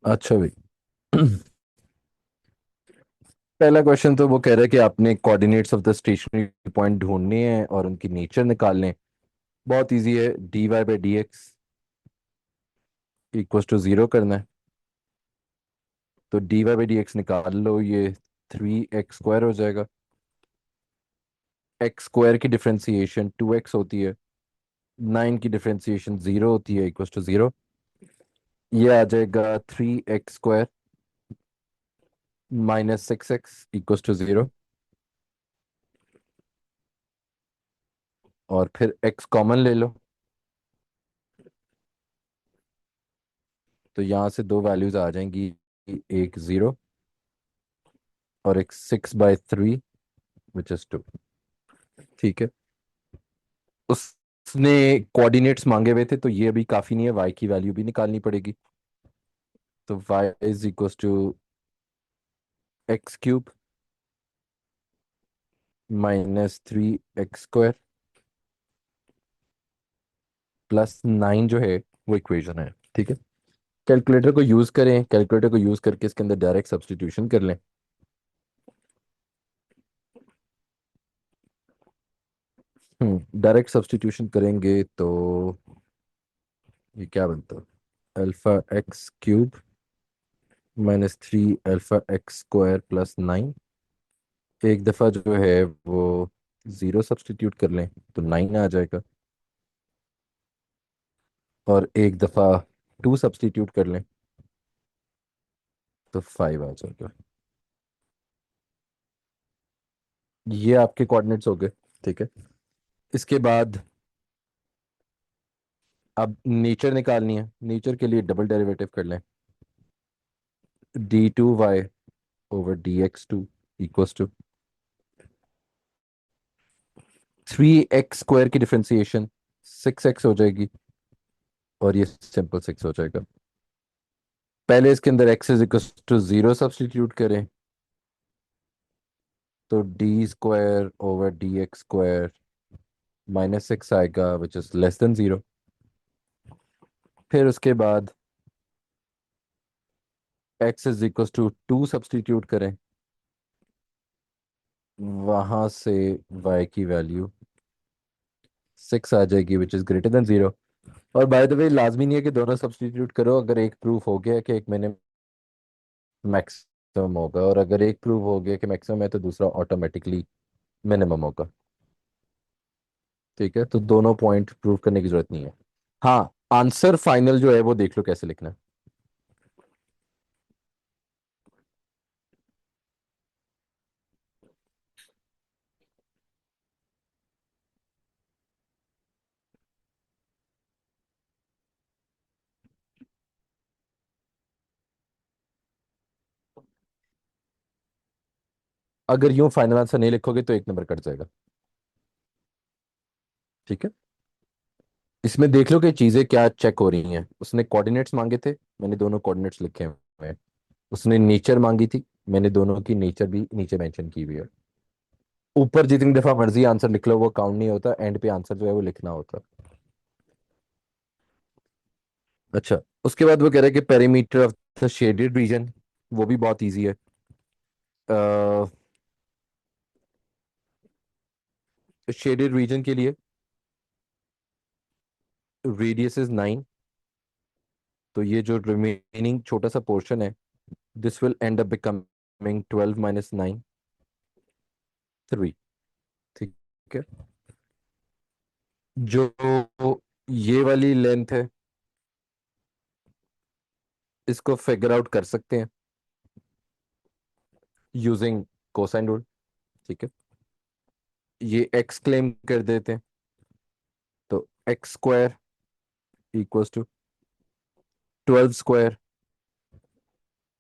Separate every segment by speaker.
Speaker 1: अच्छा भाई। पहला क्वेश्चन तो वो कह रहा है कि आपने coordinates of the stationary point ढूंढने हैं और उनकी नेचर निकालने हैं। बहुत इजी है, dy/dx इक्वल्स टू जीरो करना है। तो dy/dx निकाल लो, ये 3x² हो जाएगा। x² की डिफरेंशिएशन 2x होती है, 9 की डिफरेंशिएशन 0 होती है, इक्वल्स टू जीरो। ये आ जाएगा 3x² minus 6x equals to zero. और फिर x कॉमन ले लो, तो यहाँ से दो वैल्यूज आ जाएंगी, एक 0 और एक 6/3 विच इज 2। ठीक है। उसने कोऑर्डिनेट्स मांगे हुए थे, तो ये अभी काफी नहीं है, y की वैल्यू भी निकालनी पड़ेगी। तो y is equal to x³ minus 3x² plus 9 जो है वो इक्वेशन है। ठीक है। कैलकुलेटर को यूज करें, कैलकुलेटर को यूज करके इसके अंदर डायरेक्ट सब्स्टिट्यूशन कर लें। डायरेक्ट सब्स्टिट्यूशन करेंगे तो ये क्या बनता है, α x³ माइनस 3 α x² प्लस 9। एक दफ़ा जो है वो ज़ीरो सब्स्टिट्यूट कर लें तो 9 आ जाएगा, और एक दफ़ा 2 सब्स्टिट्यूट कर लें तो 5 आ जाएगा। ये आपके कोऑर्डिनेट्स हो गए। ठीक है। इसके बाद अब नेचर निकालनी है। नेचर के लिए डबल डेरिवेटिव कर लें। d2y/dx2 इक्वल्स टू 3x² की डिफरेंशिएशन 6x हो जाएगी, और ये सिंपल 6 हो जाएगा। पहले इसके अंदर x is equal to zero substitute करें, तो d²/dx² माइनस 6 आएगा which is less than zero. फिर उसके बाद x is equal to 2 substitute करें, वहां से y की वैल्यू 6 आ जाएगी which is greater than zero. और बाय द वे लाजमी नहीं है कि दोनों सब्स्टिट्यूट करो, अगर एक प्रूफ हो गया कि एक मैंने मैक्सिमम होगा, और अगर एक प्रूफ हो गया कि मैक्सिमम है तो दूसरा ऑटोमेटिकली मिनिमम होगा। ठीक है, तो दोनों पॉइंट प्रूव करने की जरूरत नहीं है। हाँ, आंसर फाइनल जो है वो देख लो कैसे लिखना है। अगर यूं फाइनल आंसर नहीं लिखोगे तो एक नंबर कट जाएगा। ठीक है। इसमें देख लो कि चीजें क्या चेक हो रही हैं। उसने कोऑर्डिनेट्स मांगे थे, मैंने दोनों कोऑर्डिनेट्स लिखे हुए हैं। उसने नेचर मांगी थी, मैंने दोनों की नेचर भी नीचे मेंशन की हुई है। ऊपर जितनी दफा मर्जी आंसर लिख लो वो काउंट नहीं होता, एंड पे आंसर जो है वो लिखना होता। अच्छा, उसके बाद वो कह रहा है कि perimeter of the shaded region, वो भी बहुत इजी है। शेडेड रीजन के लिए रेडियस इज 9, तो ये जो रिमेनिंग छोटा सा पोर्शन है, this will end up becoming 12 - 9 3। ठीक है। जो ये वाली लेंथ है, इसको फिगर आउट कर सकते हैं यूजिंग कोसाइन रूल। ठीक है। ये x क्लेम कर देते हैं, तो x² equals to 12²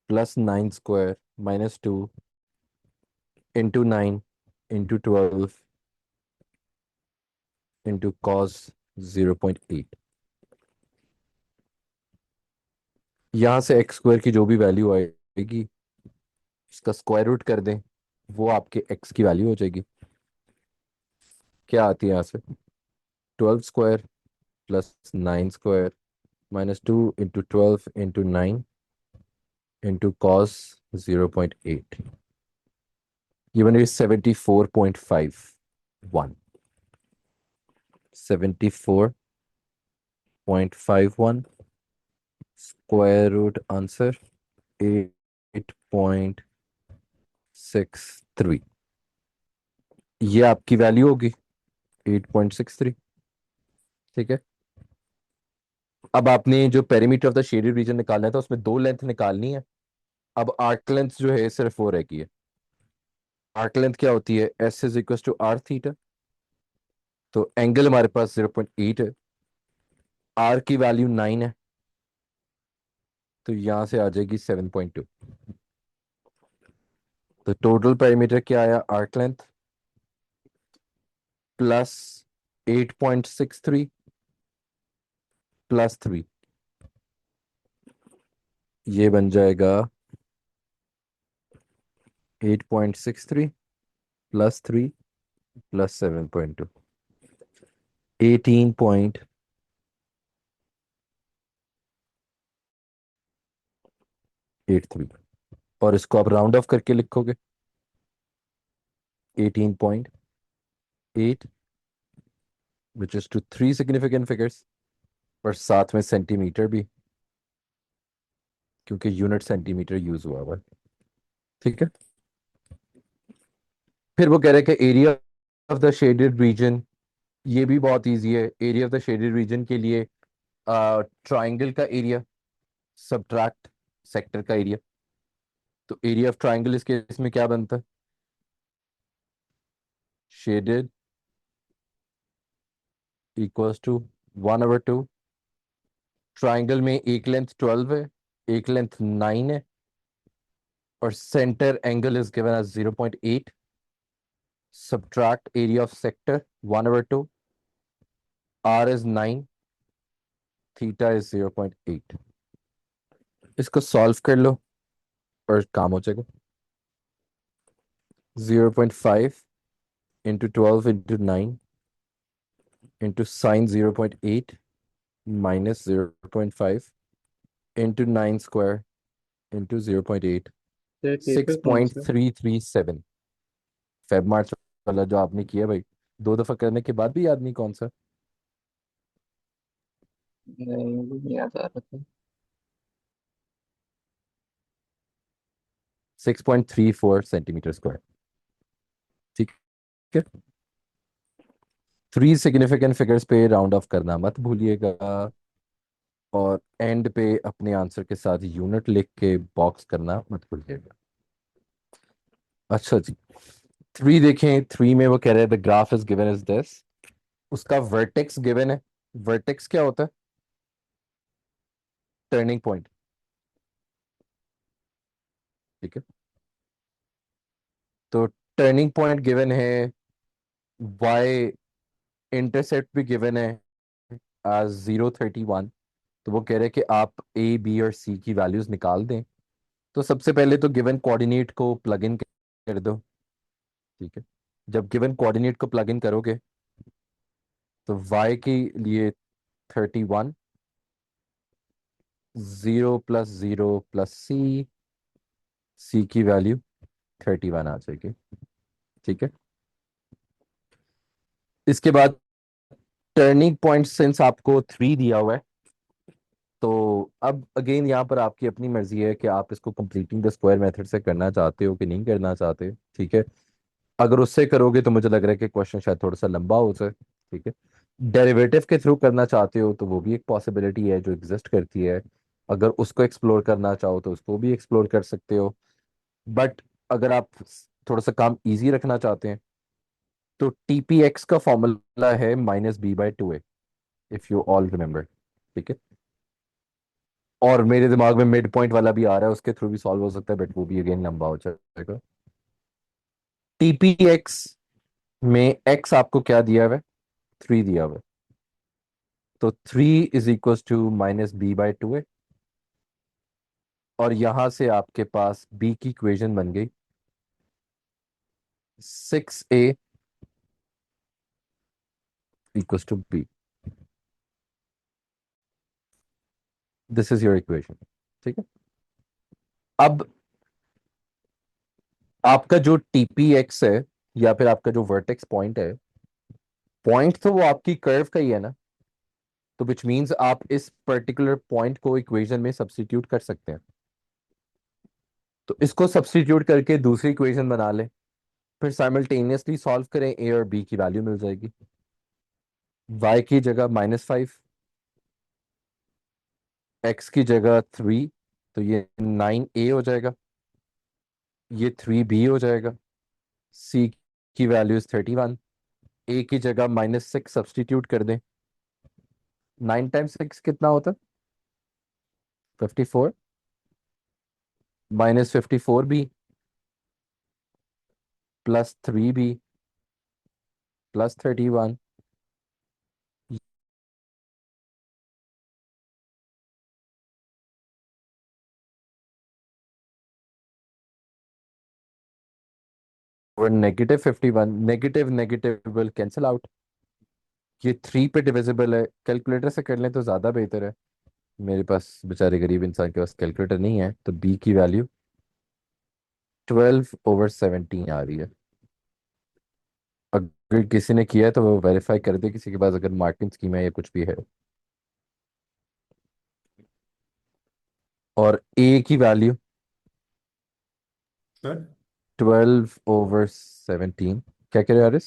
Speaker 1: plus 9² minus 2 into 9 into 12 into cos 0.8। यहाँ से x² की जो भी वैल्यू आएगी उसका स्क्वायर रूट कर दें, वो आपके x की वैल्यू हो जाएगी। क्या आती है यहाँ से, 12² plus 9² minus 2 into 12 into 9 into cos 0.8, ये बन रही 74.51, 74.51, स्क्वायर रूट आंसर 8.63, ये आपकी वैल्यू होगी 8.63। ठीक है, अब आपने जो perimeter of the shaded region निकालना था उसमें दो लेंथ निकालनी है। अब आर्क लेंथ जो है सिर्फ वो रह गई है। आर्क लेंथ क्या होती है, S is equal to R theta. तो एंगल हमारे पास 0.8 है, आर की वैल्यू 9 है, तो यहां से आ जाएगी 7.2। तो टोटल पेरीमीटर क्या आया, आर्क लेंथ प्लस 8.63 प्लस 3, ये बन जाएगा 8.63 प्लस 3 प्लस 7.2, 18.83। और इसको आप राउंड ऑफ करके लिखोगे 18.8, which is to three significant figures, और साथ में सेंटीमीटर भी, क्योंकि यूनिट सेंटीमीटर यूज हुआ हुआ है। ठीक है, फिर वो कह रहे हैं कि area of the shaded region, ये भी बहुत इजी है। Area of the shaded region के लिए ट्राइंगल का एरिया सब्ट्रैक्ट सेक्टर का एरिया। तो एरिया ऑफ ट्राइंगल इस केस में क्या बनता है, शेडेड इक्वल्स टू 1/2। ट्राइंगल में एक लेंथ 12 है, एक लेंथ 9 है, और centre angle is given as 0.8। Subtract area of sector 1/2, R is 9, theta is 0.8। इसको सॉल्व कर लो और काम हो जाएगा। 0.5 into 12 into 9 into sine 0.8 minus 0.5 into 9 square into 0.8,
Speaker 2: ये
Speaker 1: सिक्स
Speaker 2: पेपर कौन
Speaker 1: पॉइंट
Speaker 2: सा?
Speaker 1: Three three seven Feb March वाला जो आपने किया भाई, दो दफा करने के बाद भी याद नहीं कौन सा।
Speaker 2: नहीं, मुझे नहीं याद आ रहा था।
Speaker 1: 6.34 सेंटीमीटर स्क्वायर। ठीक है, थ्री सिग्निफिकेंट फिगर्स पे राउंड ऑफ करना मत भूलिएगा, और एंड पे अपने आंसर के साथ यूनिट लिख के बॉक्स करना मत भूलिएगा। अच्छा जी, थ्री देखें, थ्री में वो कह रहे हैं the graph is given is this, उसका वर्टेक्स गिवन है। वर्टेक्स क्या होता है, टर्निंग पॉइंट। ठीक है, तो टर्निंग पॉइंट गिवन है, वाई इंटरसेप्ट भी गिवन है आज 0.31। तो वो कह रहे हैं कि आप ए बी और सी की वैल्यूज निकाल दें। तो सबसे पहले तो गिवन कोऑर्डिनेट को प्लग इन कर दो। ठीक है, जब गिवन कोऑर्डिनेट को प्लग इन करोगे तो y के लिए 31, 0 + 0 + c की वैल्यू 31 आ जाएगी। ठीक है, इसके बाद टर्निंग पॉइंट सिंस आपको 3 दिया हुआ है, तो अब अगेन यहाँ पर आपकी अपनी मर्जी है कि आप इसको कंप्लीटिंग द स्क्वायर मेथड से करना चाहते हो कि नहीं करना चाहते। ठीक है, अगर उससे करोगे तो मुझे लग रहा है कि क्वेश्चन शायद थोड़ा सा लंबा हो जाए। ठीक है, डेरिवेटिव के थ्रू करना चाहते हो तो वो भी एक पॉसिबिलिटी है जो एग्जिस्ट करती है। अगर उसको एक्सप्लोर करना चाहो तो उसको भी एक्सप्लोर कर सकते हो। बट अगर आप थोड़ा सा काम इजी रखना चाहते हैं तो TPX का फॉर्मूला है -b/2a, if you all remember. ठीक है, और मेरे दिमाग में मिड पॉइंट वाला भी आ रहा है, उसके थ्रू भी सॉल्व हो सकता है, बट वो भी अगेन लंबा हो जाएगा। TPX में x आपको क्या दिया हुआ है, 3 दिया हुआ है। तो 3 = -b/2a, और यहां से आपके पास b की इक्वेशन बन गई 6a = b। This is your equation. ठीक है, अब आपका जो टीपीएक्स है या फिर आपका जो वर्टेक्स पॉइंट है, पॉइंट तो वो आपकी कर्व का ही है ना, तो विच मींस आप इस पर्टिकुलर पॉइंट को इक्वेशन में सब्स्टिट्यूट कर सकते हैं। तो इसको सब्स्टिट्यूट करके दूसरी इक्वेशन बना लें, फिर साइमल्टेनियसली सॉल्व करें, ए और बी की वैल्यू मिल जाएगी। वाई की जगह -5, एक्स की जगह 3, तो ये 9a हो जाएगा, ये 3b हो जाएगा। सी की वैल्यू इज 31, ए की जगह -6 सब्स्टिट्यूट कर दें। 9 टाइम्स 6 कितना होता है? 54, -54b +3b +31। और -51, negative negative will cancel out. ये 3 पे डिविजिबल है, कैलकुलेटर से कर लें तो ज़्यादा बेहतर है। मेरे पास बेचारे गरीब इंसान के पास कैलकुलेटर नहीं है, तो बी की वैल्यू 12/17 आ रही है। अगर किसी ने किया है तो वो वेरीफाई कर दे, किसी के पास अगर मार्किंग स्कीम है या कुछ भी है। और ए की वैल्यू
Speaker 3: सर
Speaker 1: 12/17। क्या कह रहे हो हारिस?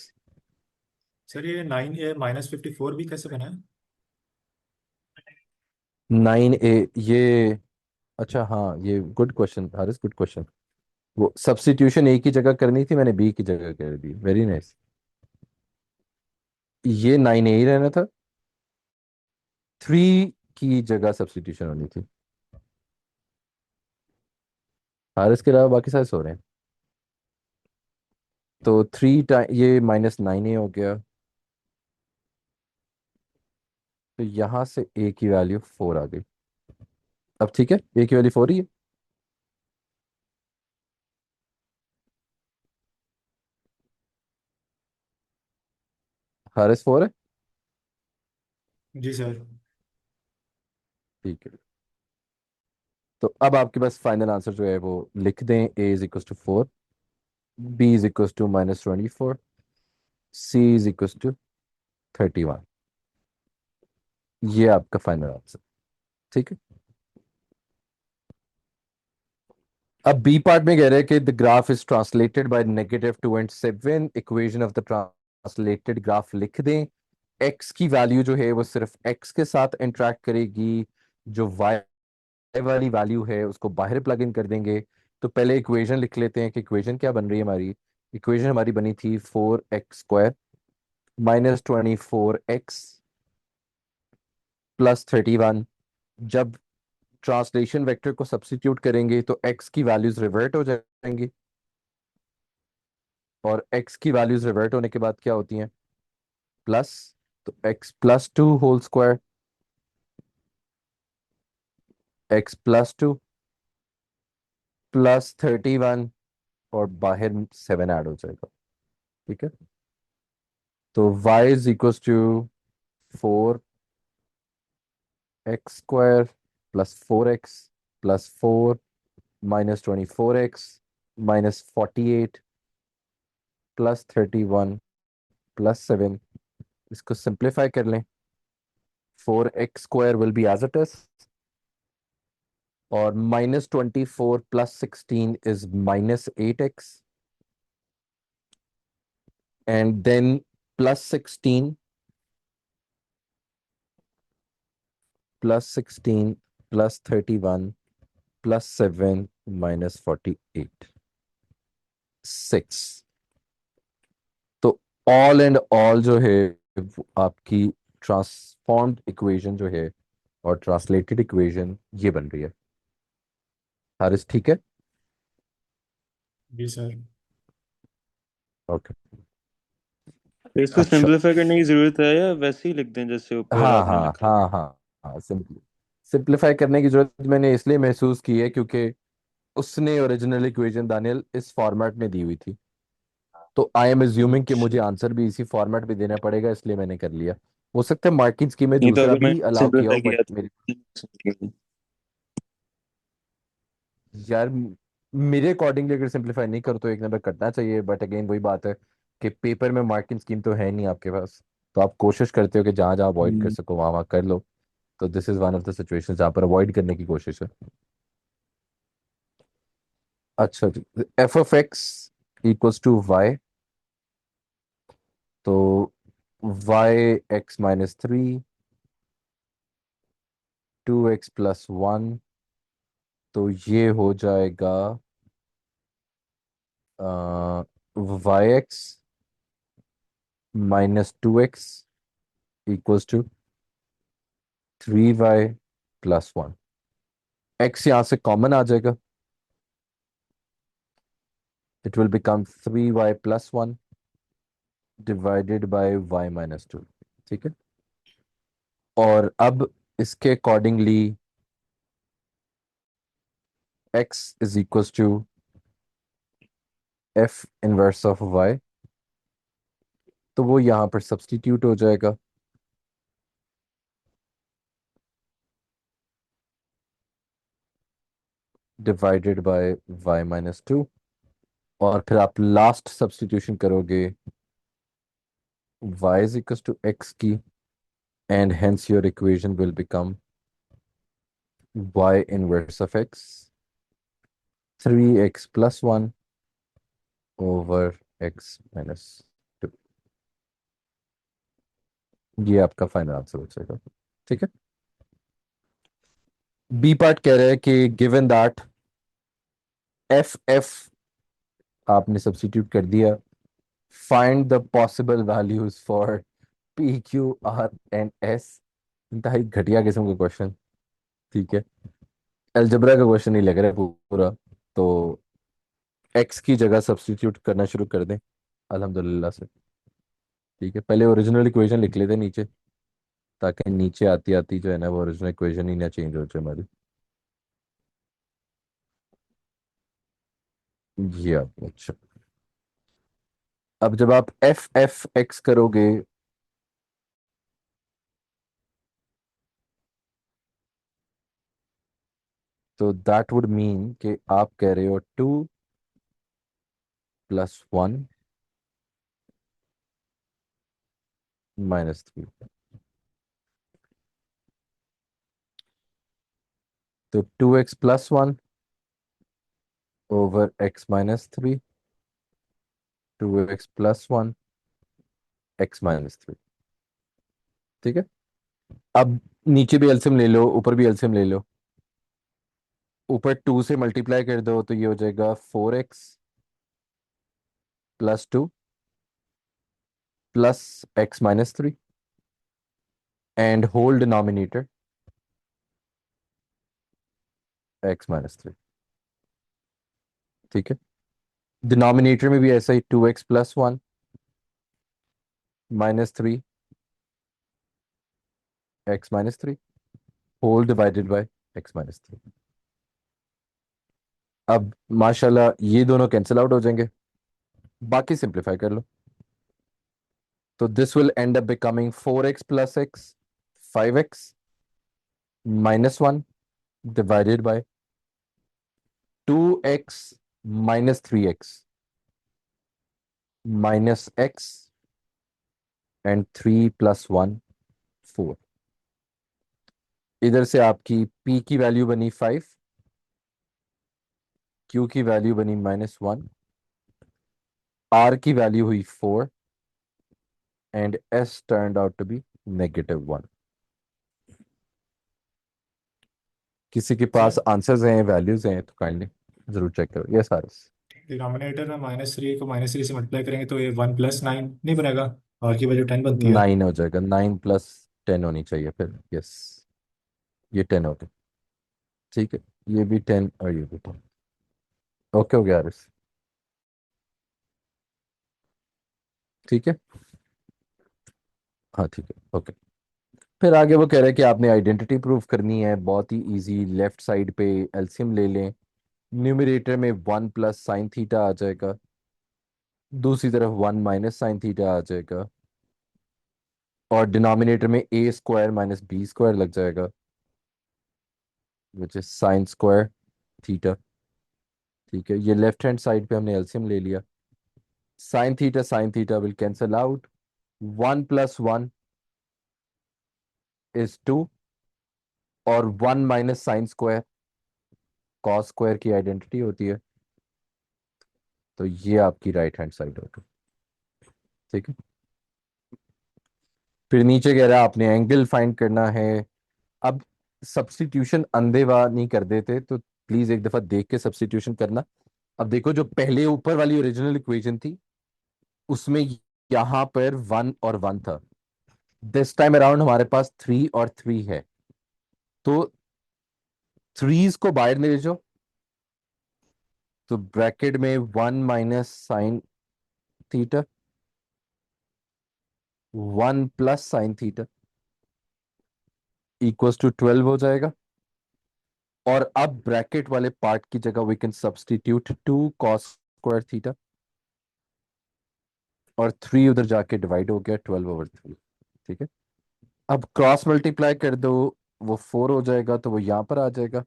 Speaker 3: सर ये 9a -54 भी कैसे बना है?
Speaker 1: 9a, ये अच्छा हाँ, ये good question Haris, good question. वो सब्स्टिट्यूशन ए की जगह करनी थी, मैंने बी की जगह कर दी, वेरी नाइस। ये 9a ही रहना था, 3 की जगह सब्स्टिट्यूशन होनी थी। हारिस के अलावा बाकी सारे सो रहे हैं। तो 3 टाइम ये -9a हो गया, तो यहां से ए की वैल्यू 4 आ गई। अब ठीक है, ए की वैल्यू 4 ही है। हारिस 4 है।
Speaker 3: जी सर।
Speaker 1: ठीक है, तो अब आपके पास फाइनल आंसर जो है वो लिख दें। A = 4, B = -24, C = 31। ये आपका फाइनल आंसर। ठीक है। अब बी पार्ट में कह रहे हैं कि the graph is translated bye -2 and 7, equation of the translated graph लिख दें। एक्स की वैल्यू जो है वो सिर्फ एक्स के साथ इंटरेक्ट करेगी, जो वाई वाली वैल्यू है उसको बाहर प्लग इन कर देंगे। तो पहले इक्वेशन लिख लेते हैं कि इक्वेशन क्या बन रही है हमारी। इक्वेशन हमारी बनी थी 4x² -24x +31। जब ट्रांसलेशन वेक्टर को सब्स्टिट्यूट करेंगे तो x की वैल्यूज रिवर्ट हो जाएंगी, और x की वैल्यूज रिवर्ट होने के बाद क्या होती हैं? प्लस। तो x +2 होल स्क्वायर, x +2 +31, और बाहर 7 ऐड हो जाएगा। ठीक है, तो y = 4x² +4x +4 -24x -48 +31 +7। इसको सिंप्लीफाई कर लें, 4x² will be as it is, और -24 +16 इज -8x, एंड देन +16 +16 +31 +7 -48, 6। तो ऑल एंड ऑल जो है वो आपकी ट्रांसफॉर्म्ड इक्वेशन जो है, और ट्रांसलेटेड इक्वेशन ये बन रही है। हारिस ठीक है?
Speaker 3: जी सर।
Speaker 1: ओके।
Speaker 4: तो इसको
Speaker 1: अच्छा,
Speaker 4: सिंपलीफाई करने की जरूरत है या वैसे ही लिख दें जैसे ऊपर
Speaker 1: हाँ
Speaker 4: आपने
Speaker 1: हाँ
Speaker 4: लिखा है?
Speaker 1: हाँ हाँ हाँ, सिंप्लीफाई करने की जरूरत मैंने इसलिए महसूस की है क्योंकि उसने ओरिजिनल इक्वेशन दानियल इस फॉर्मेट में दी हुई थी, तो आई एम एज्यूमिंग कि मुझे
Speaker 4: अच्छा।
Speaker 1: आंसर भी इसी फॉर्मेट में देना पड़ेगा, इसलिए मैंने कर लिया। हो सकता है मार्किंग स्कीम में
Speaker 4: नहीं तो
Speaker 1: दूसरा
Speaker 4: अगर मैं
Speaker 1: भी अलाउ किया
Speaker 4: सिंपलीफाई
Speaker 1: हो, बट
Speaker 4: किया
Speaker 1: मेरी
Speaker 4: तो
Speaker 1: यार मेरे अकॉर्डिंगली अगर सिंप्लीफाई नहीं करो तो एक नंबर कटना चाहिए, बट अगेन वही बात है कि पेपर में मार्किंग स्कीम तो है नहीं आपके पास, तो आप कोशिश करते हो कि जहाँ जहाँ अवॉइड कर
Speaker 4: हम्म,
Speaker 1: सको वहाँ वहाँ कर लो। तो this is one of the situations जहाँ पर अवॉइड करने की कोशिश है। अच्छा जी, f of x equals to y, तो y x minus three, two x plus one, तो ये हो जाएगा y x minus two x equals to three y plus one. X यहाँ से कॉमन आ जाएगा, it will become three y plus one divided by y minus two. ठीक है, और अब इसके accordingly x is equals to F inverse of y, तो वो यहाँ पर सब्स्टिट्यूट हो जाएगा, divided by y minus two, और फिर आप लास्ट सब्स्टिट्यूशन करोगे y is equals to x की, and hence your equation will become y inverse of x three X plus one over x minus two. ये आपका final answer हो जाएगा। ठीक है, बी पार्ट कह रहा है कि गिवन दैट एफ एफ आपने सब्स्टिट्यूट कर दिया, find the possible values for P Q R and S. इंतहाई घटिया किस्म का क्वेश्चन। ठीक है, अलजबरा का क्वेश्चन नहीं लग रहा है पूरा, तो एक्स की जगह सब्स्टिट्यूट करना शुरू कर दें अल्हम्दुलिल्लाह से। ठीक है, पहले ओरिजिनल इक्वेशन लिख लेते हैं नीचे, ताकि नीचे आती आती जो है ना वो ओरिजिनल इक्वेशन ही ना चेंज हो जाए हमारी। ये आप अच्छा, अब जब आप एफ एफ एक्स करोगे तो दैट वुड मीन कि आप कह रहे हो two plus one minus three, तो two x plus one over x minus three, two x plus one x minus three. ठीक है, अब नीचे भी एलसीएम ले लो, ऊपर भी एलसीएम ले लो। ऊपर टू से मल्टीप्लाई कर दो तो ये हो जाएगा four x plus two plus x minus three, and whole denominator x minus three. ठीक है, डिनोमिनेटर में भी ऐसा ही, two x plus one minus three x minus three, whole divided by x minus three. अब माशाल्लाह ये दोनों कैंसिल आउट हो जाएंगे, बाकी सिंप्लीफाई कर लो, तो this will end up becoming four x plus X five X minus one divided by two X minus three x minus X and three plus one four. इधर से आपकी p की वैल्यू बनी फाइव, q की value बनी minus one, r की value हुई four, and s turned out to be negative one. किसी के पास
Speaker 3: सर
Speaker 1: आंसर्स हैं, वैल्यूज हैं, तो काइंडली जरूर चेक करो। यस हारिस,
Speaker 3: डिनोमिनेटर में माइनस थ्री को माइनस थ्री से मल्टीप्लाई करेंगे तो ये वन प्लस नाइन नहीं बनेगा, और की वैल्यू टेन बनती है।
Speaker 1: नाइन हो जाएगा, नाइन प्लस टेन होनी चाहिए फिर। यस, ये टेन हो गया। ठीक है, ये भी टेन और ये भी टेन। ओके हो गया हारिस। ठीक है, हाँ ठीक है, ओके। फिर आगे वो कह रहे हैं कि आपने आइडेंटिटी प्रूव करनी है, बहुत ही इजी। लेफ्ट साइड पे एलसीएम ले लें, न्यूमरेटर में वन प्लस साइन थीटा आ जाएगा, दूसरी तरफ वन माइनस साइन थीटा आ जाएगा, और डिनोमिनेटर में ए स्क्वायर माइनस बी स्क्वायर लग जाएगा, which is sine square theta. ठीक है, ये लेफ्ट हैंड साइड पे हमने एलसीएम ले लिया। Sine theta will cancel out. 1 + 1 is 2, और 1 - sin² कॉस स्क्वायर की आइडेंटिटी होती है। तो ये आपकी राइट हैंड साइड होगी। ठीक है, फिर नीचे कह रहा है आपने एंगल फाइंड करना है। अब सब्स्टिट्यूशन अंधेवा नहीं कर देते, तो प्लीज एक दफा देख के सब्स्टिट्यूशन करना। अब देखो, जो पहले ऊपर वाली ओरिजिनल इक्वेशन थी उसमें यहां पर 1 और 1 था। दिस टाइम अराउंड हमारे पास 3 और 3 है। तो थ्रीज को बाहर ले जाओ, तो ब्रैकेट में 1 - sin θ, 1 + sin θ इक्वल्स टू 12 हो जाएगा। और अब ब्रैकेट वाले पार्ट की जगह वी कैन सब्सटीट्यूट 2 cos² θ, और 3 उधर जाके डिवाइड हो गया 12/3। ठीक है, अब क्रॉस मल्टीप्लाई कर दो, वो 4 हो जाएगा, तो वो यहां पर आ जाएगा।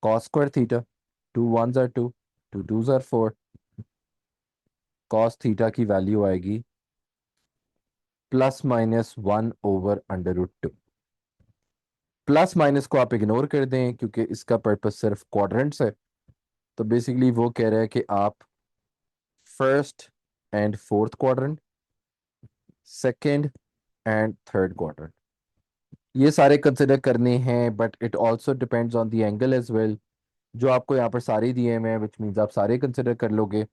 Speaker 1: cos²θ, 2 × 1 = 2, 2 × 2 = 4। cos θ की वैल्यू आएगी ±1/√2। प्लस माइनस को आप इग्नोर कर दें क्योंकि इसका पर्पस सिर्फ क्वाड्रेंट्स है। तो बेसिकली वो कह रहा है कि आप first and fourth quadrant, second and third quadrant, ये सारे कंसिडर करने हैं, but it also depends on the angle as well. जो आपको यहाँ पर सारे दिए हुए हैं, विच मीन्स आप सारे कंसिडर कर लोगे।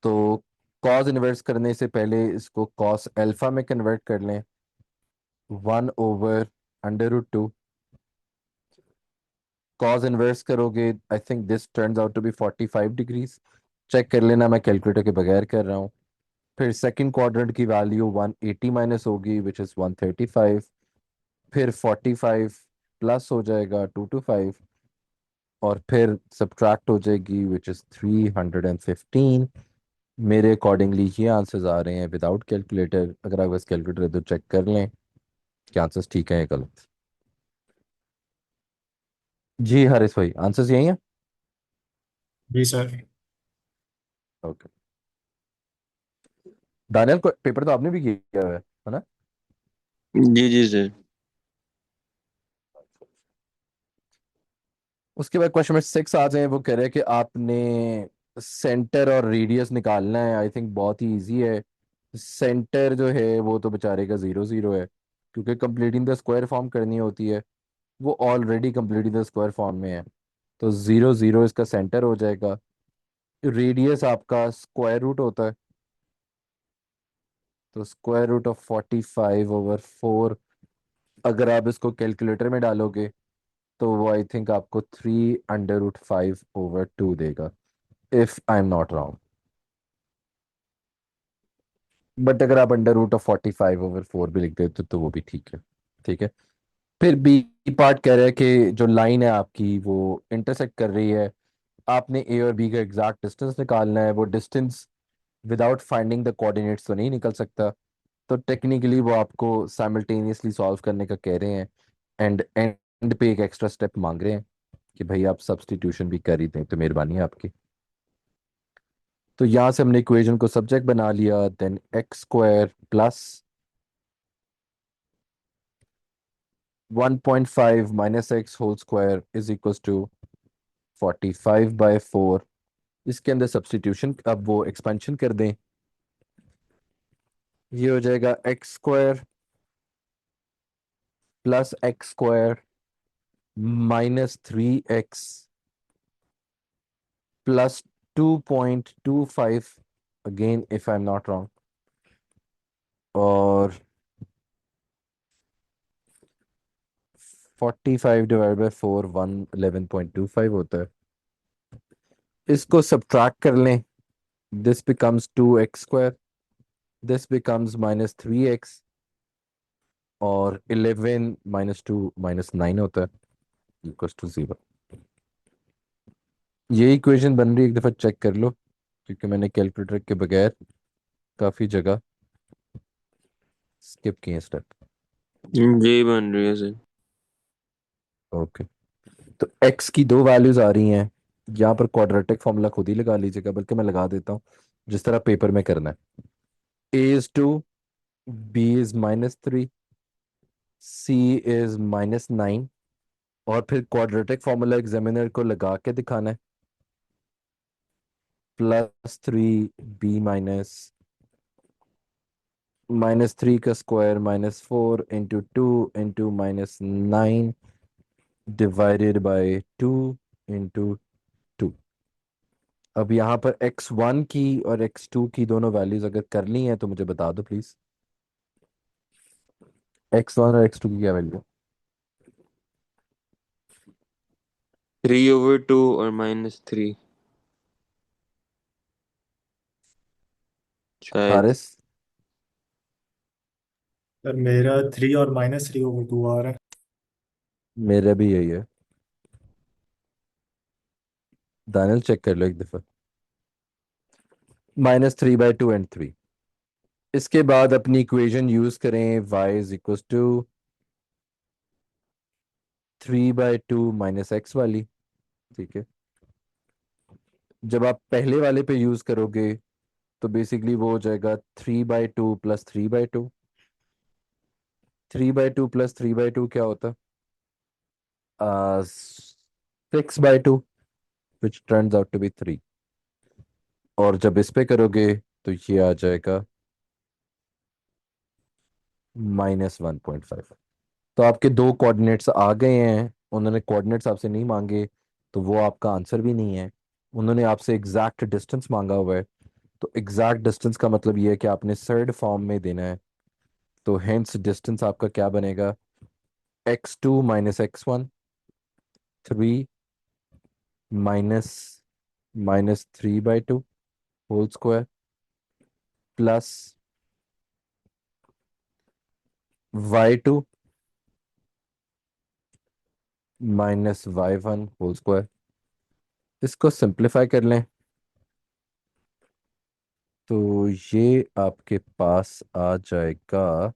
Speaker 1: तो कॉस इन्वर्स करने से पहले इसको कॉस अल्फा में कन्वर्ट कर लें, 1/√2। कॉस इन्वर्स करोगे, I think this turns out to be 45 degrees. Check कर लेना, मैं कैलकुलेटर के बगैर कर रहा हूँ। फिर सेकंड क्वाड्रेंट की वैल्यू 180 माइनस होगी, विच इज़ 135। फिर 45 प्लस हो जाएगा 225, और फिर सब्ट्रैक्ट हो जाएगी, विच इज़ 315। मेरे अकॉर्डिंगली ये आंसर्स आ रहे हैं विदाउट कैलकुलेटर। अगर आप बस कैलकुलेटर है तो चेक कर लें कि आंसर्स ठीक है या गलत। जी हारिस भाई, आंसर्स यही हैं।
Speaker 3: जी सर।
Speaker 1: ओके, दानियल को पेपर तो आपने भी किया हुआ है ना?
Speaker 4: जी जी सर।
Speaker 1: उसके बाद क्वेश्चन नंबर 6 आ जाए। वो कह रहे हैं कि आपने सेंटर और रेडियस निकालना है। आई थिंक बहुत ही इजी है। सेंटर जो है वो तो बेचारे का 0 0 है, क्योंकि कंप्लीटिंग द स्क्वायर फॉर्म करनी होती है। वो already completing the square form में है, तो 0 0 इसका सेंटर हो जाएगा। रेडियस आपका स्क्वायर रूट होता है, तो √45/4 अगर आप इसको कैलकुलेटर में डालोगे तो वो आई थिंक आपको 3√5/2 देगा, if I am not wrong. But अगर आप √45/4 भी लिख देते तो वो भी ठीक है। ठीक है, फिर बी पार्ट कह रहा है कि जो लाइन है आपकी वो इंटरसेक्ट कर रही है। आपने ए और बी का एग्जैक्ट डिस्टेंस निकालना है। वो distance without finding the coordinates तो नहीं निकल सकता। तो टेक्निकली वो आपको साइमल्टेनियसली सॉल्व करने का कह रहे हैं, एंड एंड पे एक एक्स्ट्रा स्टेप मांग रहे हैं कि भाई आप सब्स्टिट्यूशन भी कर ही दें, तो मेहरबानी है आपकी। तो यहाँ से हमने इक्वेशन को सब्जेक्ट बना लिया। Then x² plus 1.5 minus X whole square is equal to 45/4। इसके अंदर सब्स्टिट्यूशन, अब वो एक्सपेंशन कर दें, ये हो जाएगा x² plus x² -3x plus 2.25, again if I am not wrong, और 45/4 111.25 होता है। इसको सब्ट्रैक्ट कर लें, this becomes 2x², this becomes -3x, और 11 -2 -9 होता है इक्वल्स टू 0। ये इक्वेशन बन रही है, एक दफ़ा चेक कर लो, क्योंकि मैंने कैलकुलेटर के बगैर काफ़ी जगह स्किप किए स्टेप।
Speaker 4: जी बन रही है सर।
Speaker 1: ओके, तो x की दो वैल्यूज आ रही हैं। यहाँ पर क्वाड्रेटिक फॉर्मूला खुद ही लगा लीजिएगा, बल्कि मैं लगा देता हूँ जिस तरह पेपर में करना है। a is 2, b is -3, c is -9, और फिर क्वाड्रेटिक फॉर्मूला एग्जामिनर को लगा के दिखाना है। +3b -3 का square -4 into 2 into -9 divided bye 2 into 2। अब यहाँ पर x1 की और x2 की दोनों वैल्यूज अगर करनी है तो मुझे बता दो प्लीज। x1 और x2 की क्या वैल्यू?
Speaker 4: 3/2 और -3 शायद।
Speaker 1: हारिस?
Speaker 3: सर मेरा 3 और -3/2 आ रहा है।
Speaker 1: मेरा भी यही है। दानियल चेक कर लो एक दफा। -3/2 एंड 3। इसके बाद अपनी इक्वेशन यूज करें, y is equal to 3/2 -x वाली। ठीक है। जब आप पहले वाले पे यूज करोगे तो बेसिकली वो हो जाएगा 3/2 प्लस 3/2। 3/2 प्लस 3/2 क्या होता? 6/2, which turns out to be 3। और जब इस पे करोगे तो ये आ जाएगा -1.5। तो आपके दो कोऑर्डिनेट्स आ गए हैं। उन्होंने कोऑर्डिनेट्स आपसे नहीं मांगे, तो वो आपका आंसर भी नहीं है। उन्होंने आपसे एग्जैक्ट डिस्टेंस मांगा हुआ है। तो एग्जैक्ट डिस्टेंस का मतलब ये है कि आपने सर्ड फॉर्म में देना है। तो हेंस डिस्टेंस आपका क्या बनेगा? x2 -x1, 3 minus -3/2 whole square plus y2 -y1 whole square. इसको सिंप्लीफाई कर लें तो ये आपके पास आ जाएगा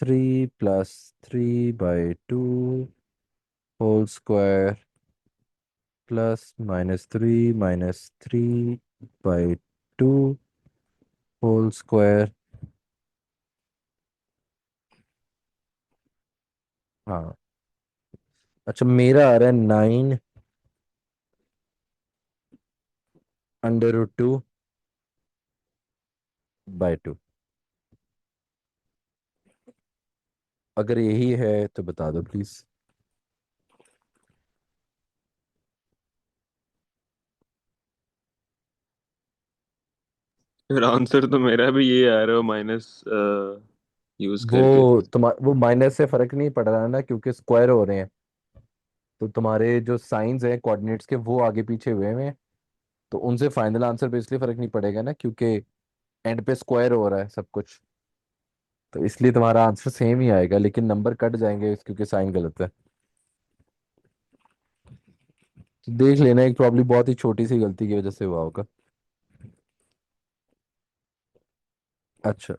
Speaker 1: 3 + 3/2 whole square plus -3 - 3/2 whole square. हाँ। अच्छा, मेरा आ रहा है 9√2/2। अगर यही है तो बता दो प्लीज।
Speaker 4: फिर आंसर तो मेरा भी ये आ रहा है, माइनस यूज करके।
Speaker 1: वो माइनस से फर्क नहीं पड़ रहा है ना, क्योंकि स्क्वायर हो रहे हैं। तो तुम्हारे जो साइंस हैं कोऑर्डिनेट्स के वो आगे पीछे हुए हैं। तो उनसे फाइनल आंसर पे इसलिए फर्क नहीं पड़ेगा ना, क्योंकि एंड पे स्क्वायर हो रहा है सब कुछ। तो इसलिए तुम्हारा आंसर सेम ही आएगा, लेकिन नंबर कट जाएंगे क्योंकि साइन गलत है। तो देख लेना, एक प्रॉब्लम बहुत ही छोटी सी गलती की वजह से हुआ होगा। अच्छा,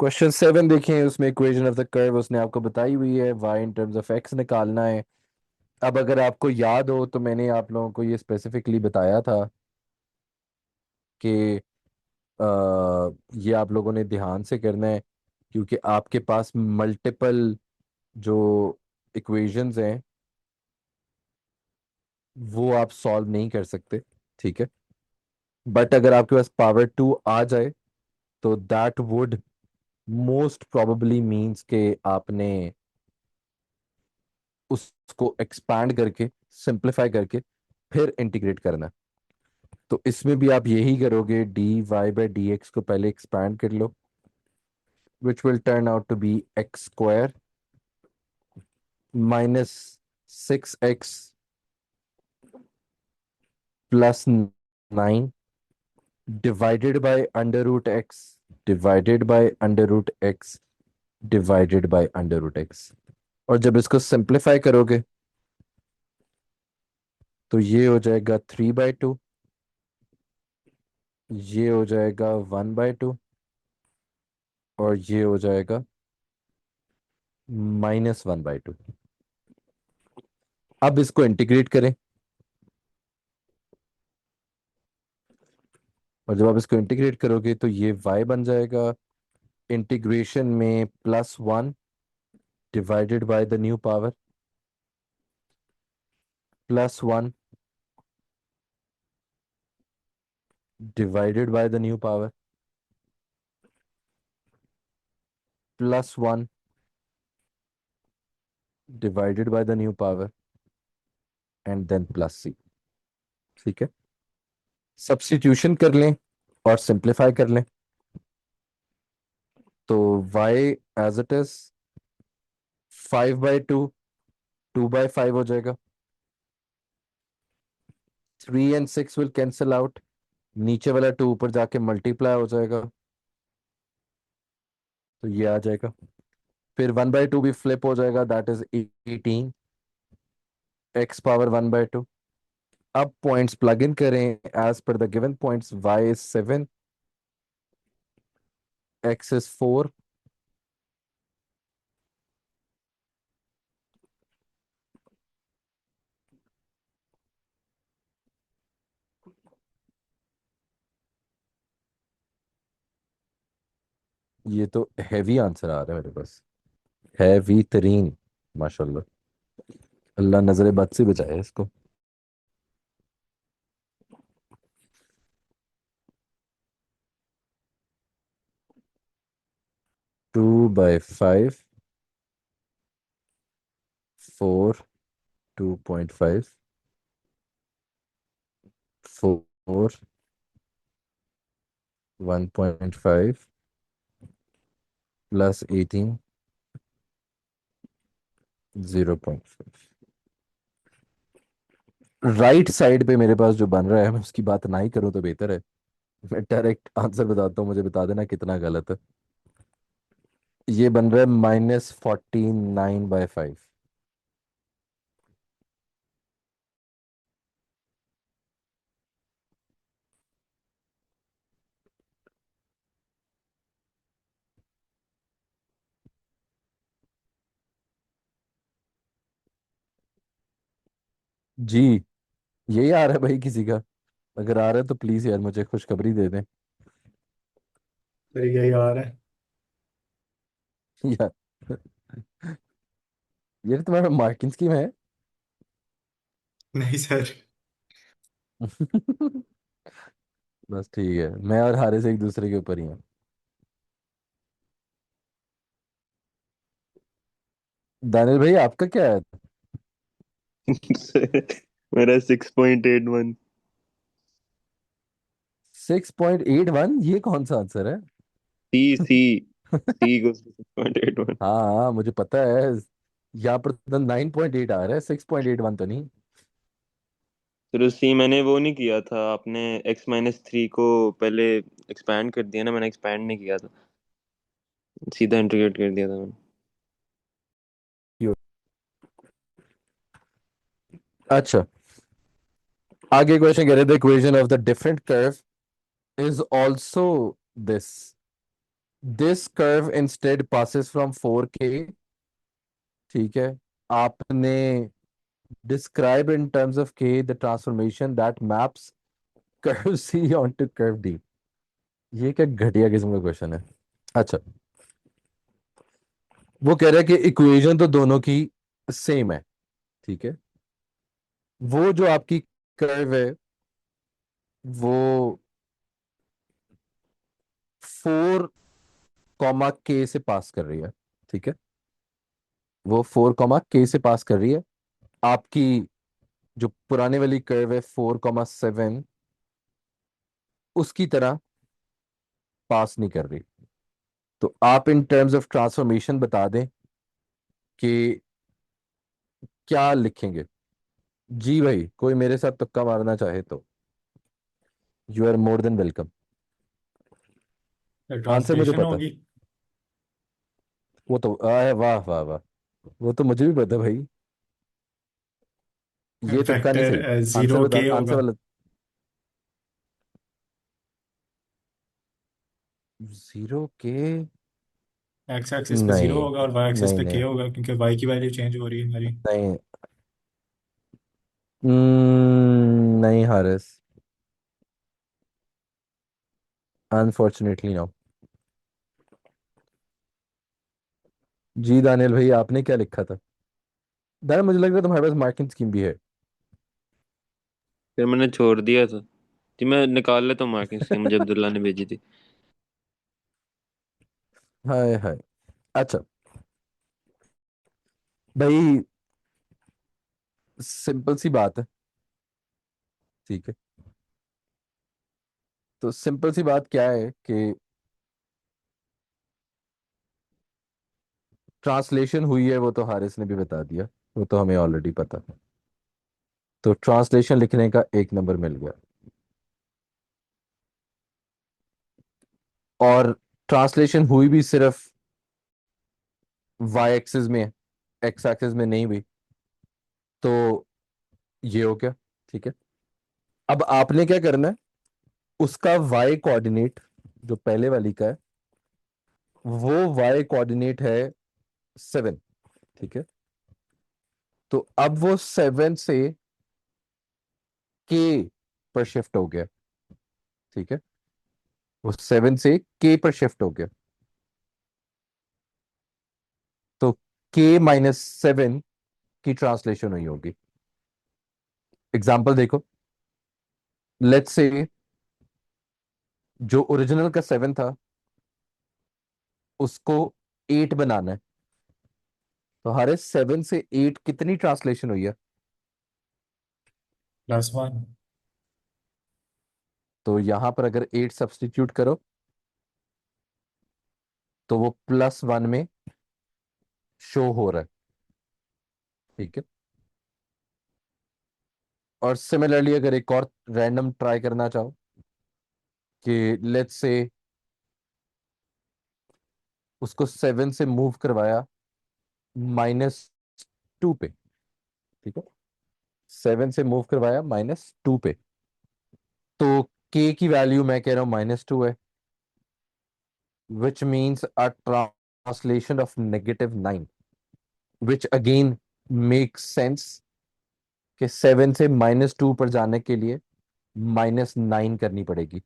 Speaker 1: क्वेश्चन 7 देखें। उसमें इक्वेशन ऑफ द कर्व उसने आपको बताई हुई है, y in terms of x निकालना है। अब अगर आपको याद हो तो मैंने आप लोगों को ये स्पेसिफिकली बताया था कि ये आप लोगों ने ध्यान से करना है, क्योंकि आपके पास मल्टीपल जो इक्वेशंस हैं वो आप सॉल्व नहीं कर सकते। ठीक है। बट अगर आपके पास पावर 2 आ जाए तो that would most probably means के आपने उसको एक्सपैंड करके, सिंप्लीफाई करके फिर इंटीग्रेट करना है। तो इसमें भी आप यही करोगे, dy/dx को पहले एक्सपैंड कर लो, which will turn out to be x² -6x +9 divided by √x divided by √x divided by √x। और जब इसको सिंप्लीफाई करोगे तो ये हो जाएगा 3/2, ये हो जाएगा 1/2, और ये हो जाएगा -1/2। अब इसको इंटीग्रेट करें, और जब आप इसको इंटीग्रेट करोगे तो ये y बन जाएगा इंटीग्रेशन में +1 divided by the new power, +1 divided by the new power, +1 divided by the new power, and then +c। ठीक है, सब्स्टिट्यूशन कर लें और सिंप्लीफाई कर लें, तो y एज इट इज 5/2 2/5 हो जाएगा, 3 and 6 विल कैंसिल आउट, नीचे वाला 2 ऊपर जाके मल्टीप्लाई हो जाएगा, तो ये आ जाएगा। फिर 1/2 भी फ्लिप हो जाएगा, दैट इज 18 x⁻1/2। अब पॉइंट्स प्लग इन करें as per the given points, y is 7, x is 4, ये तो हैवी आंसर आ रहा है मेरे पास, हैवी तरीन, माशाल्लाह, अल्लाह नजर बद से बचाए इसको। 2/5, 4, 2.5, 4, 1.5 +18, 0.5। राइट साइड पे मेरे पास जो बन रहा है, मैं उसकी बात ना ही करूं तो बेहतर है। मैं डायरेक्ट आंसर बताता हूँ, मुझे बता देना कितना गलत है। ये बन रहा है -49/5। जी, यही आ रहा है भाई किसी का? अगर आ रहा है तो प्लीज यार मुझे खुशखबरी दे दें।
Speaker 3: फिर यही आ रहा है।
Speaker 1: यार, ये तुम्हारा मार्किंग स्कीम है?
Speaker 3: नहीं सर।
Speaker 1: बस ठीक है, मैं और हारिस एक दूसरे के ऊपर ही हैं। दानिल भाई आपका क्या है?
Speaker 4: मेरा 6.81।
Speaker 1: 6.81? ये कौन सा आंसर है?
Speaker 4: सी सी सी को 6.81।
Speaker 1: हाँ हाँ, मुझे पता है। यहाँ पर तो 9.8 आ रहा है, 6.81 तो नहीं।
Speaker 4: फिर सी मैंने वो नहीं किया था, आपने x-3 को पहले एक्सपैंड कर दिया ना, मैंने एक्सपैंड नहीं किया था, सीधा इंटीग्रेट कर दिया था मैंने।
Speaker 1: अच्छा, आगे क्वेश्चन कह रहे थे equation of the different curve is also this, this curve instead passes from 4K। ठीक है, आपने describe in terms of K the transformation that maps curve C onto curve D। ये क्या घटिया किस्म का क्वेश्चन है। अच्छा, वो कह रहा है कि इक्वेशन तो दोनों की सेम है। ठीक है, वो जो आपकी कर्व है वो 4, K से पास कर रही है। ठीक है, वो 4, K से पास कर रही है। आपकी जो पुराने वाली कर्व है 4, 7 उसकी तरह पास नहीं कर रही। तो आप इन टर्म्स ऑफ ट्रांसफॉर्मेशन बता दें कि क्या लिखेंगे। जी भाई, कोई मेरे साथ तुक्का मारना चाहे तो you are more than welcome. Answer मुझे
Speaker 3: ट्रांसलेशन
Speaker 1: पता है।
Speaker 3: होगी।
Speaker 1: वो तो वाह वाह वाह, वो तो मुझे भी पता है भाई। ये तुक्का नहीं
Speaker 3: वेक्टर
Speaker 1: सही। आंसर
Speaker 3: 0
Speaker 1: बता,
Speaker 3: के
Speaker 1: आंसर
Speaker 3: होगा।
Speaker 1: वाला। 0K?
Speaker 3: एक्स एक्सिस पे 0
Speaker 1: नहीं
Speaker 3: होगा और वाई एक्सिस
Speaker 1: नहीं
Speaker 3: पे के
Speaker 1: नहीं
Speaker 3: होगा, क्योंकि वाई की वैल्यू चेंज हो रही है हमारी।
Speaker 1: नहीं, नहीं हारिस, अनफॉर्चुनेटली नो। जी दानियल भाई, आपने क्या लिखा था? दानियल, मुझे लग रहा है तुम्हारे पास मार्किंग स्कीम भी है।
Speaker 4: फिर मैंने छोड़ दिया था। जी मैं निकाल लेता हूँ मार्किंग स्कीम, मुझे अब्दुल्ला ने भेजी थी।
Speaker 1: हाय हाय। अच्छा भाई, सिंपल सी बात है, ठीक है। तो सिंपल सी बात क्या है कि ट्रांसलेशन हुई है, वो तो हारिस ने भी बता दिया, वो तो हमें ऑलरेडी पता है। तो ट्रांसलेशन लिखने का एक नंबर मिल गया। और ट्रांसलेशन हुई भी सिर्फ वाई एक्सिस में, एक्स एक्सिस में नहीं हुई। तो ये हो गया, ठीक है। अब आपने क्या करना है, उसका वाई कोऑर्डिनेट जो पहले वाली का है, वो वाई कोऑर्डिनेट है 7, ठीक है। तो अब वो 7 से के पर शिफ्ट हो गया, ठीक है। वो 7 से के पर शिफ्ट हो गया। तो k-7 की ट्रांसलेशन हुई होगी। एग्जाम्पल देखो, लेट्स से जो ओरिजिनल का 7 था, उसको 8 बनाना है। तो हमारे 7 से 8 कितनी ट्रांसलेशन हुई है?
Speaker 3: +1।
Speaker 1: तो यहां पर अगर 8 सब्सटीट्यूट करो, तो वो +1 में शो हो रहा है, ठीक है। और सिमिलरली अगर एक और रैंडम ट्राई करना चाहो कि लेट्स से उसको 7 से मूव करवाया -2 पे, ठीक है। 7 से मूव करवाया -2 पे, तो के की वैल्यू मैं कह रहा हूं -2 है, which means a translation of -9, which again make sense कि 7 से -2 पर जाने के लिए -9 करनी पड़ेगी।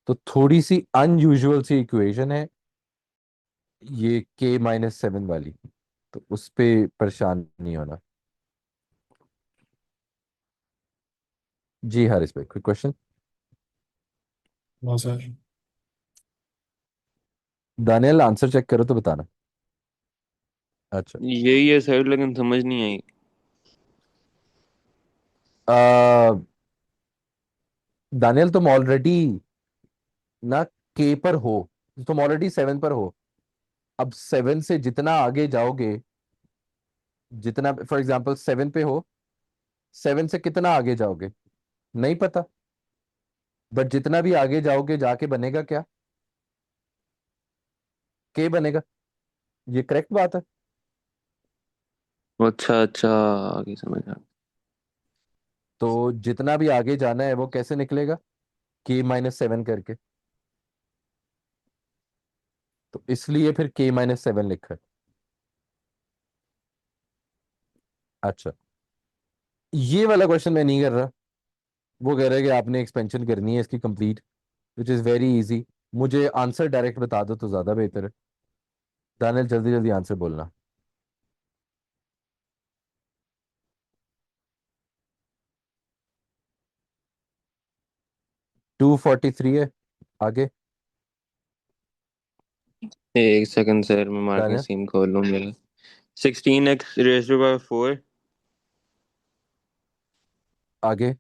Speaker 1: तो थोड़ी सी अनयूजुअल सी इक्वेशन है ये k-7 वाली, तो उस पे परेशान नहीं होना। जी हारिस भाई, कोई question?
Speaker 3: No sir.
Speaker 1: Daniyal, answer check करो तो बताना। अच्छा।
Speaker 4: यही है साइड, लेकिन समझ नहीं आई।
Speaker 1: आ, दानियल, तुम ऑलरेडी ना के पर हो, तुम ऑलरेडी 7 पर हो। अब 7 से जितना आगे जाओगे, जितना फॉर एग्जांपल 7 पे हो, 7 से कितना आगे जाओगे नहीं पता, बट जितना भी आगे जाओगे जाके बनेगा क्या? के बनेगा। ये करेक्ट बात है।
Speaker 4: अच्छा अच्छा, आगे समझ आ।
Speaker 1: तो जितना भी आगे जाना है वो कैसे निकलेगा? k-7 करके। तो इसलिए फिर k-7 लिखा है। अच्छा, ये वाला क्वेश्चन मैं नहीं कर रहा। वो कह रहा है कि आपने एक्सपेंशन करनी है इसकी complete, which is very easy. मुझे आंसर डायरेक्ट बता दो तो ज़्यादा बेहतर है। दानियल, जल्दी जल्दी आंसर बोलना। 243 है। आगे।
Speaker 4: एक सेकंड सर, मैं मार्किंग
Speaker 1: दानियल,
Speaker 4: स्कीम खोल लूँ मेरा। 16x⁻⁴
Speaker 1: आगे।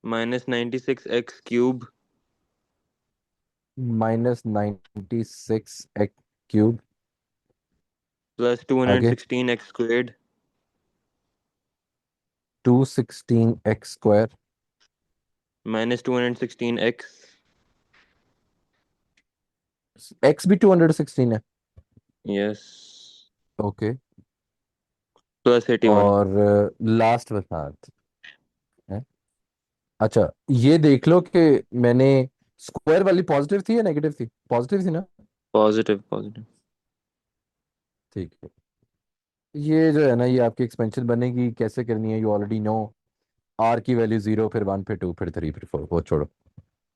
Speaker 4: -96x³
Speaker 1: -96 x³ आगे।
Speaker 4: +216x²
Speaker 1: 216 x²
Speaker 4: -216x।
Speaker 1: x भी 216 है।
Speaker 4: यस।
Speaker 1: ओके।
Speaker 4: +81।
Speaker 1: और लास्ट बता है। अच्छा, ये देख लो कि मैंने स्क्वायर वाली पॉजिटिव थी या नेगेटिव थी? पॉजिटिव थी ना?
Speaker 4: Positive positive.
Speaker 1: ठीक है। ये जो है ना, ये आपकी एक्सपेंशन बनेगी कैसे करनी है, यू ऑलरेडी नो। आर की वैल्यू 0, फिर 1, फिर 2, फिर 3, फिर 4, वो छोड़ो।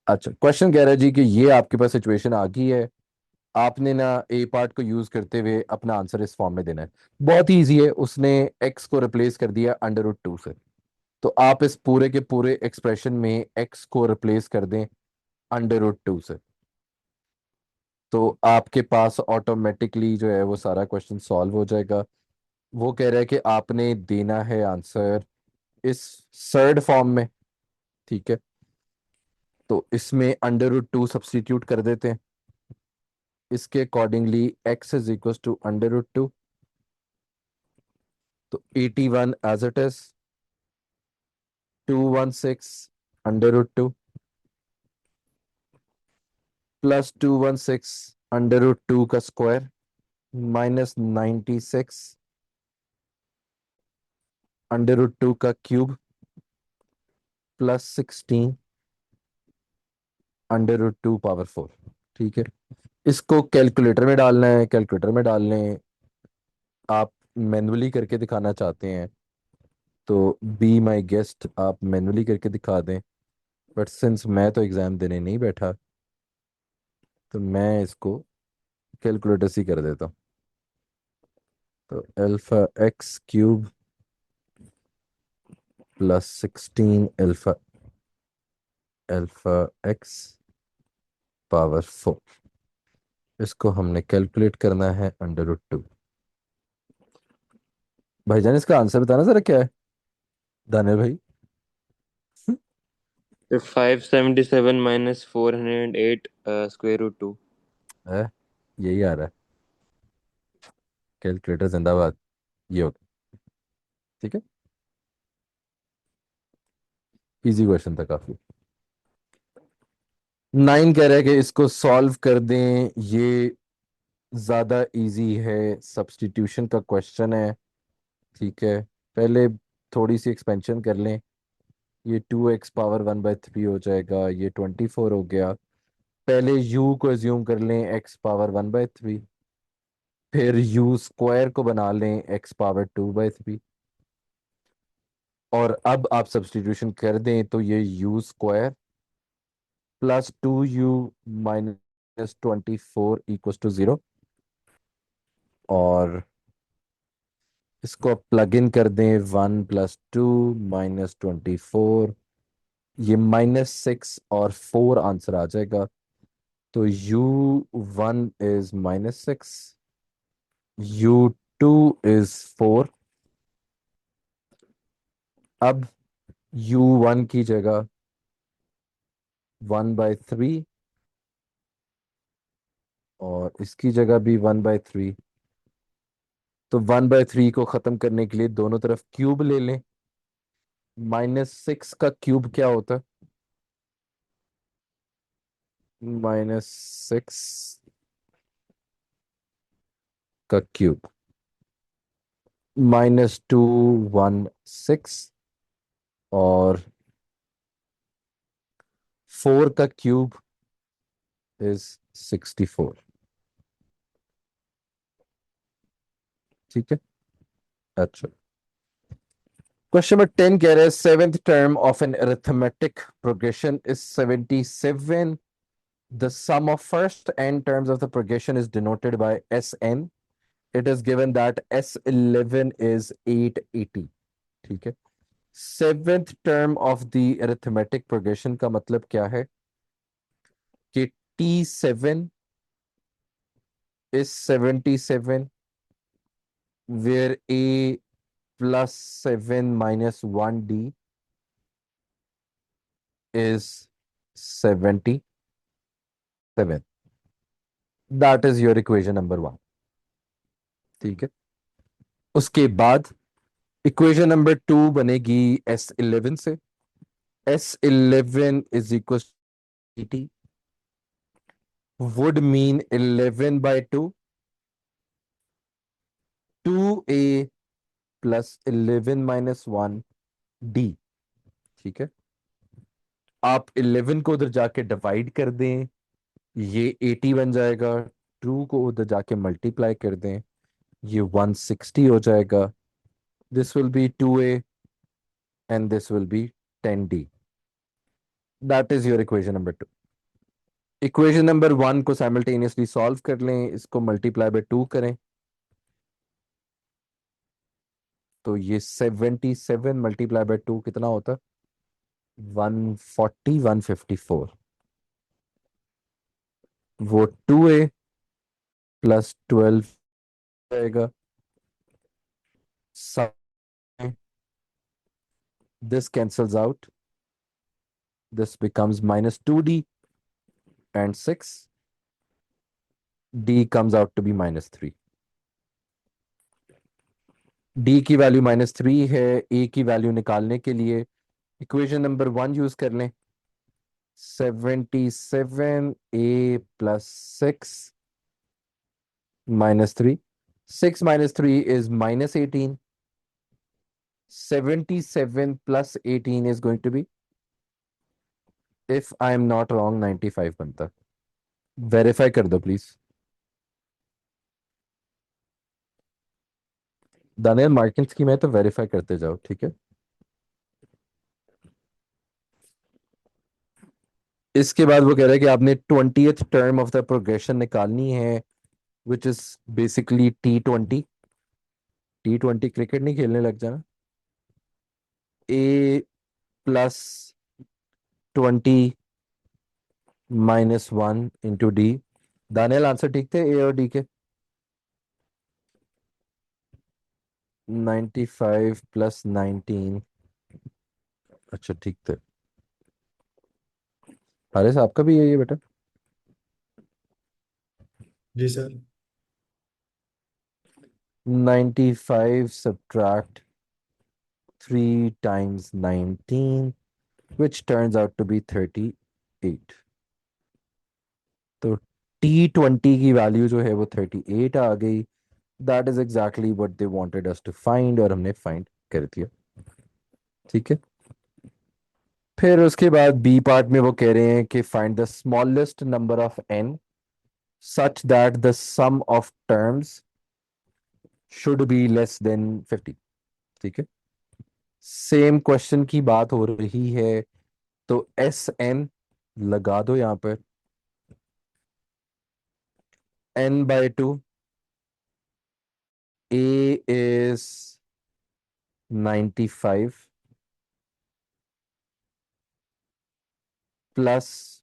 Speaker 1: अच्छा, क्वेश्चन कह रहा है जी कि ये आपके पास सिचुएशन आ गई है, आपने ना ए पार्ट को यूज करते हुए अपना आंसर इस फॉर्म में देना है। बहुत ही ईजी है, उसने एक्स को रिप्लेस कर दिया √2 से। तो आप इस पूरे के पूरे एक्सप्रेशन में एक्स को रिप्लेस कर दें √2 से, तो आपके पास ऑटोमेटिकली जो है वो सारा क्वेश्चन सॉल्व हो जाएगा। वो कह रहा है कि आपने देना है आंसर इस सर्ड फॉर्म में, ठीक है। तो इसमें √2 सब्स्टिट्यूट कर देते हैं, इसके accordingly X is equal to √2। तो 81 एज इट इज, 216 √2 प्लस 216 √2 का स्क्वायर माइनस 96 √2 का क्यूब प्लस 16 √2 पावर 4। ठीक है, इसको कैलकुलेटर में डालना है, कैलकुलेटर में डाल लें। आप मैनुअली करके दिखाना चाहते हैं तो बी माई गेस्ट, आप मैनुअली करके दिखा दें, बट सिंस मैं तो एग्ज़ाम देने नहीं बैठा, तो मैं इसको कैलकुलेटर से ही कर देता हूँ। तो α x³ प्लस 16 α x⁴, इसको हमने कैलकुलेट करना है √2। भाईजान इसका आंसर बताना जरा क्या है, दानियल भाई।
Speaker 4: तो 577 माइनस 408 √2।
Speaker 1: है, यही आ रहा है, कैलकुलेटर जिंदाबाद। ये होगा, ठीक है, इजी क्वेश्चन था काफी। 9 कह रहा है कि इसको सॉल्व कर दें, ये ज्यादा इजी है, सब्स्टिट्यूशन का क्वेश्चन है। ठीक है, पहले थोड़ी सी एक्सपेंशन कर लें, ये 2x⁻1/3 हो जाएगा, ये 24 हो गया। पहले u को एज्यूम कर लें x⁻1/3, फिर u स्क्वायर को बना लें x⁻2/3, और अब आप सब्स्टिट्यूशन कर दें तो ये u square plus 2u minus 24 equal to 0। और इसको प्लग इन कर दें, 1 प्लस 2 माइनस 24, ये -6 और 4 आंसर आ जाएगा। तो u1 इज -6, u2 इज 4। अब u1 की जगह 1/3, और इसकी जगह भी 1/3। तो 1/3 को ख़त्म करने के लिए दोनों तरफ क्यूब ले लें। -6 का क्यूब क्या होता है, -6 का क्यूब, -216, और 4 का क्यूब इज 64। ठीक है, अच्छा। क्वेश्चन नंबर 10 कह रहे हैं seventh term of an arithmetic progression is 77। The sum of first n terms of the progression is denoted by Sn. It is given that S11 is 880। ठीक है, seventh term of the arithmetic progression का मतलब क्या है कि T7 is 77, where A plus 7 minus 1D is 77। That is your equation number 1। ठीक है, उसके बाद इक्वेशन नंबर 2 बनेगी S11 से। S11 is equal to T would mean 11/2, 2A plus 11 minus 1D। ठीक है, आप 11 को उधर जाके डिवाइड कर दें, ये 80 बन जाएगा। 2 को उधर जाके मल्टीप्लाई कर दें, ये 160 हो जाएगा. This will be 2a and this will be 10d. That is your equation number 2. Equation number 1 को साइमल्टेनियसली सॉल्व कर लें, इसको मल्टीप्लाई बाय 2 करें. तो ये 77 मल्टीप्लाई बाय 2 कितना होता है? 140, 154. वो 2a प्लस 12 आएगा. This cancels out. This becomes minus 2d and 6. d comes out to be minus 3. d की वैल्यू -3 है. a की वैल्यू निकालने के लिए इक्वेशन नंबर 1 यूज कर लें. 77a plus 6 minus 3. 6 minus 3 is minus 18. 77 plus 18 is going to be, if I am not wrong, 95 बनता. Verify कर दो प्लीज. दानियल मार्किंग स्कीम है तो वेरीफाई करते जाओ, ठीक है. इसके बाद वो कह रहा है कि आपने 20th term of the progression निकालनी है, which is basically T20. T20 cricket नहीं खेलने लग जाना. A plus 20 -1 into D. Daniyal answer ठीक थे ए और डी के? 95 प्लस 19. अच्छा ठीक थे. हारिस आपका भी यही है बेटा?
Speaker 3: जी sir.
Speaker 1: 95 subtract 3 times 19, which turns out to be 38. तो T20 की वैल्यू जो है वो 38 आ गई. That is exactly what they wanted us to find, और हमने फाइंड कर दिया. ठीक है. फिर उसके बाद बी पार्ट में वो कह रहे हैं कि find the smallest number of n such that the sum of terms should be less than 50. ठीक है. सेम क्वेश्चन की बात हो रही है, तो SN लगा दो यहां पर. n/2. A is 95 plus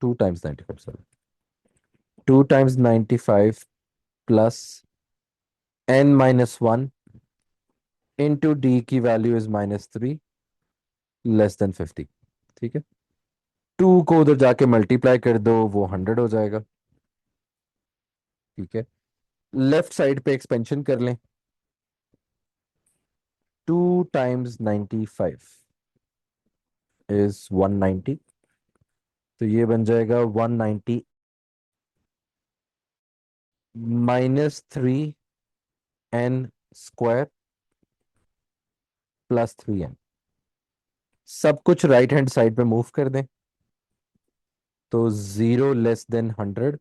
Speaker 1: 2 times 95, sorry. 2 times 95 plus n minus 1 into d की वैल्यू इज -3 लेस देन 50. ठीक है. 2 को उधर जाके मल्टीप्लाई कर दो, वो 100 हो जाएगा. ठीक है. लेफ्ट साइड पे एक्सपेंशन कर लें. 2 times 95 is 190. तो ये बन जाएगा 190 -3n स्क्वायर प्लस 3n. सब कुछ राइट हैंड साइड पे मूव कर दें. तो 0 less than 100,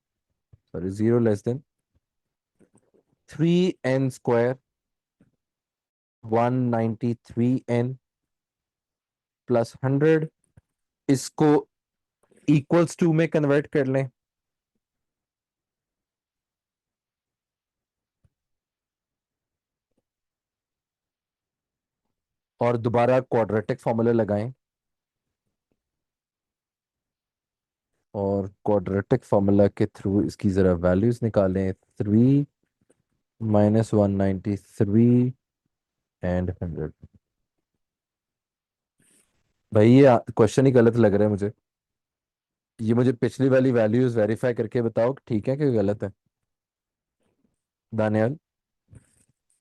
Speaker 1: sorry 0 less than 3n square 193n plus 100. इसको इक्वल्स टू में कन्वर्ट कर लें. और दोबारा क्वाड्रेटिक फॉर्मूला लगाएं. और क्वाड्रेटिक फॉर्मूला के थ्रू इसकी जरा वैल्यूज निकालें. 3 -193 एंड 100. भाई ये क्वेश्चन ही गलत लग रहा है मुझे. ये मुझे पिछली वाली वैल्यूज वेरीफाई करके बताओ कि ठीक है कि गलत है. दानियाल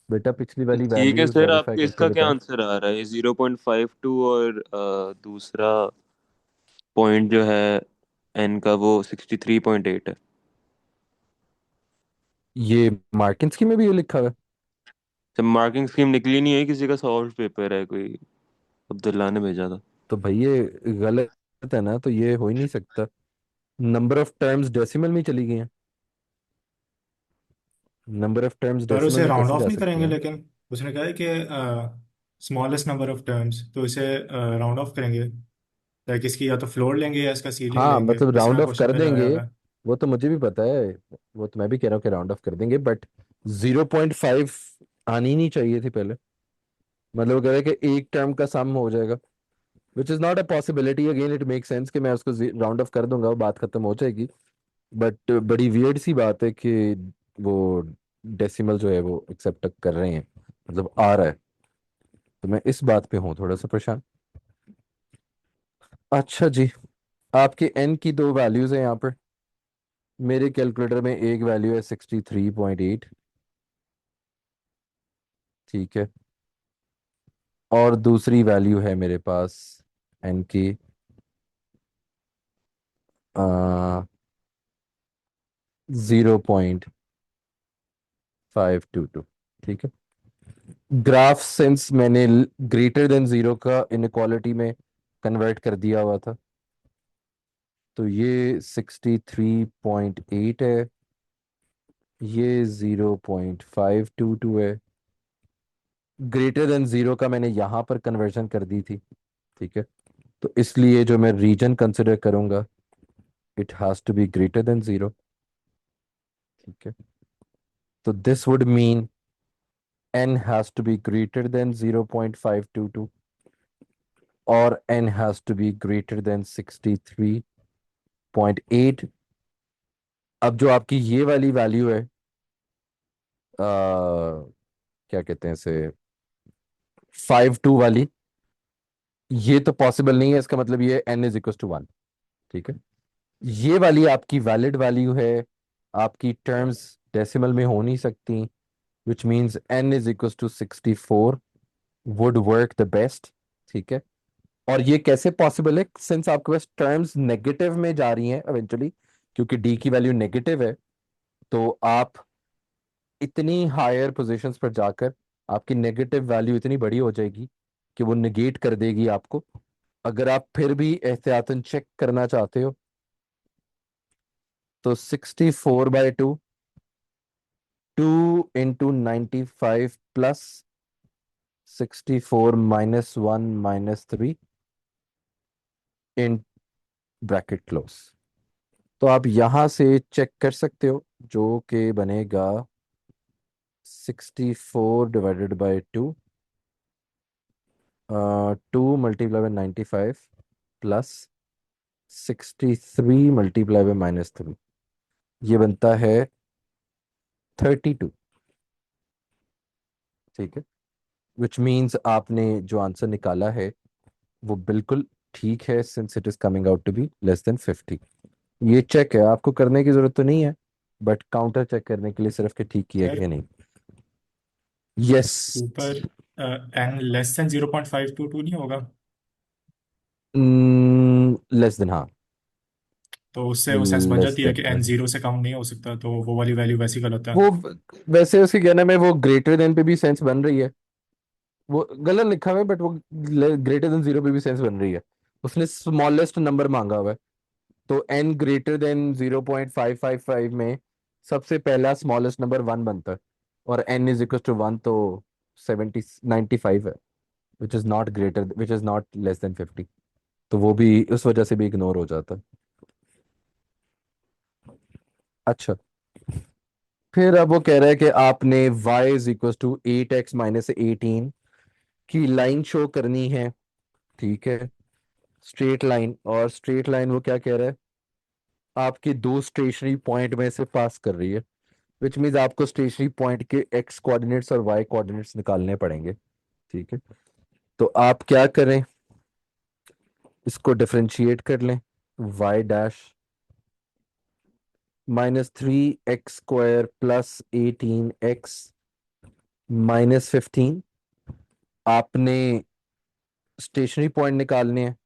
Speaker 1: बेटा पिछली वाली
Speaker 4: ठीक है
Speaker 1: वैल्यूज
Speaker 4: सर,
Speaker 1: वेरीफाई
Speaker 4: आपके
Speaker 1: करके
Speaker 4: इसका क्या
Speaker 1: बताओ.
Speaker 4: आंसर आ रहा है? 0.52 और दूसरा पॉइंट जो है एन का वो 63.8 है.
Speaker 1: ये मार्किन स्कीम में भी ये लिखा हुआ है.
Speaker 4: जब मार्किंग स्कीम निकली नहीं है, किसी का सॉल्व पेपर है, कोई अब्दुल्ला ने भेजा था.
Speaker 1: तो भाई ये गलत है ना, तो ये हो ही नहीं सकता. नंबर ऑफ टर्म्स डेसिमल में चली गई हैं. नंबर ऑफ टर्म्स
Speaker 3: पर
Speaker 1: डेसिमल
Speaker 3: उसे
Speaker 1: में
Speaker 3: राउंड
Speaker 1: कैसे
Speaker 3: ऑफ
Speaker 1: जा
Speaker 3: नहीं
Speaker 1: सकती
Speaker 3: करेंगे,
Speaker 1: हैं?
Speaker 3: लेकिन उसने कहा है कि स्मॉलेस्ट नंबर ऑफ टर्म्स, तो इसे राउंड ऑफ करेंगे। लाइक इसकी या तो फ्लोर लेंगे या इसका सीलिंग
Speaker 1: हाँ
Speaker 3: लेंगे,
Speaker 1: मतलब
Speaker 3: इस
Speaker 1: राउंड
Speaker 3: तरह
Speaker 1: ऑफ
Speaker 3: क्वेश्चन
Speaker 1: कर
Speaker 3: में लगाया
Speaker 1: देंगे,
Speaker 3: हुआ है।
Speaker 1: वो तो मुझे भी पता है, वो तो मैं भी कह रहा हूँ कि राउंड ऑफ कर देंगे, बट 0.5 आनी नहीं चाहिए थी पहले। मतलब वो कह रहे हैं कि एक टर्म का सम हो जाएगा, which is not a possibility. Again it make sense कि मैं उसको राउंड ऑफ कर दूंगा, वो बात खत्म हो जाएगी। बट बड़ी वियर्ड सी बात है कि वो डेसिमल जो है वो एक्सेप्ट कर रहे हैं, मतलब आ रहा है। तो मैं इस बात पे हूँ थोड़ा सा परेशान। अच्छा जी, आपके एन की दो वैल्यूज हैं यहाँ पर। मेरे कैलकुलेटर में एक वैल्यू है 63.8, ठीक है, और दूसरी वैल्यू है मेरे पास एन की 0.522, ठीक है। ग्राफ सेंस मैंने ग्रेटर देन जीरो का इनक्वालिटी में कन्वर्ट कर दिया हुआ था, तो ये 63.8 है, ये 0.522 है। ग्रेटर देन जीरो का मैंने यहाँ पर कन्वर्जन कर दी थी, ठीक है। तो इसलिए जो मैं रीजन कंसिडर करूंगा, it has to be greater than zero, ठीक है। तो this would mean n has to be greater than 0.522 और n has to be greater than 63.8। अब जो आपकी ये वाली वैल्यू है, क्या कहते हैं इसे, 52 वाली, ये तो पॉसिबल नहीं है। इसका मतलब ये n इज इक्वल टू 1, ठीक है। ये वाली आपकी वैलिड वैल्यू है, आपकी टर्म्स डेसिमल में हो नहीं सकती, which means n is equal to 64 would work the best, ठीक है। और ये कैसे पॉसिबल है, सिंस आपके पास टर्म्स नेगेटिव में जा रही हैं इवेंचुअली, क्योंकि डी की वैल्यू नेगेटिव है, तो आप इतनी हायर पोजीशंस पर जाकर आपकी नेगेटिव वैल्यू इतनी बड़ी हो जाएगी कि वो निगेट कर देगी आपको। अगर आप फिर भी एहतियातन चेक करना चाहते हो, तो 64/2, 2 into 95 plus 64 - 1 - 3 in bracket close. तो आप यहां से चेक कर सकते हो, जो कि बनेगा 64/2, 2 × 95 प्लस 63 × -3, ये बनता है 32, ठीक है। विच मीन्स आपने जो आंसर निकाला है वो बिल्कुल ठीक है, since it is coming out to be less than 50। ये चेक है, आपको करने की जरूरत तो नहीं है, बट काउंटर चेक करने के लिए सिर्फ कि ठीक किया
Speaker 3: यार
Speaker 1: कि नहीं। यस।
Speaker 3: ऊपर एन लेस देन 0.522 नहीं होगा?
Speaker 1: लेस देन, हाँ,
Speaker 3: तो उससे वो सेंस बन
Speaker 1: लेस
Speaker 3: जाती है कि एन
Speaker 1: देन।
Speaker 3: जीरो से कम नहीं हो सकता, तो वो वाली वैल्यू वैसी गलत है।
Speaker 1: वो वैसे उसके कहने में वो ग्रेटर देन पे भी सेंस बन रही है, वो गलत लिखा हुआ है, बट वो ग्रेटर देन जीरो पे भी सेंस बन रही है। उसने स्मॉलेस्ट नंबर मांगा हुआ है, तो एन ग्रेटर देन 0.555 में सबसे पहला स्मॉलेस्ट नंबर 1 बनता है, और एन इज इक्वल टू 1, तो 95 है, which is not less than 50। तो वो भी उस वजह से भी इग्नोर हो जाता है। अच्छा, फिर अब वो कह रहा है कि आपने y is equal to 8x - 18 की लाइन शो करनी है, ठीक है, स्ट्रेट लाइन। और स्ट्रेट लाइन वो क्या कह रहा है, आपके दो स्टेशनरी पॉइंट में से पास कर रही है, विच मीन्स आपको स्टेशनरी पॉइंट के x कोऑर्डिनेट्स और y कोऑर्डिनेट्स निकालने पड़ेंगे, ठीक है। तो आप क्या करें, इसको डिफरेंशिएट कर लें, y' -3x² + 18x - 15। आपने स्टेशनरी पॉइंट निकालने हैं,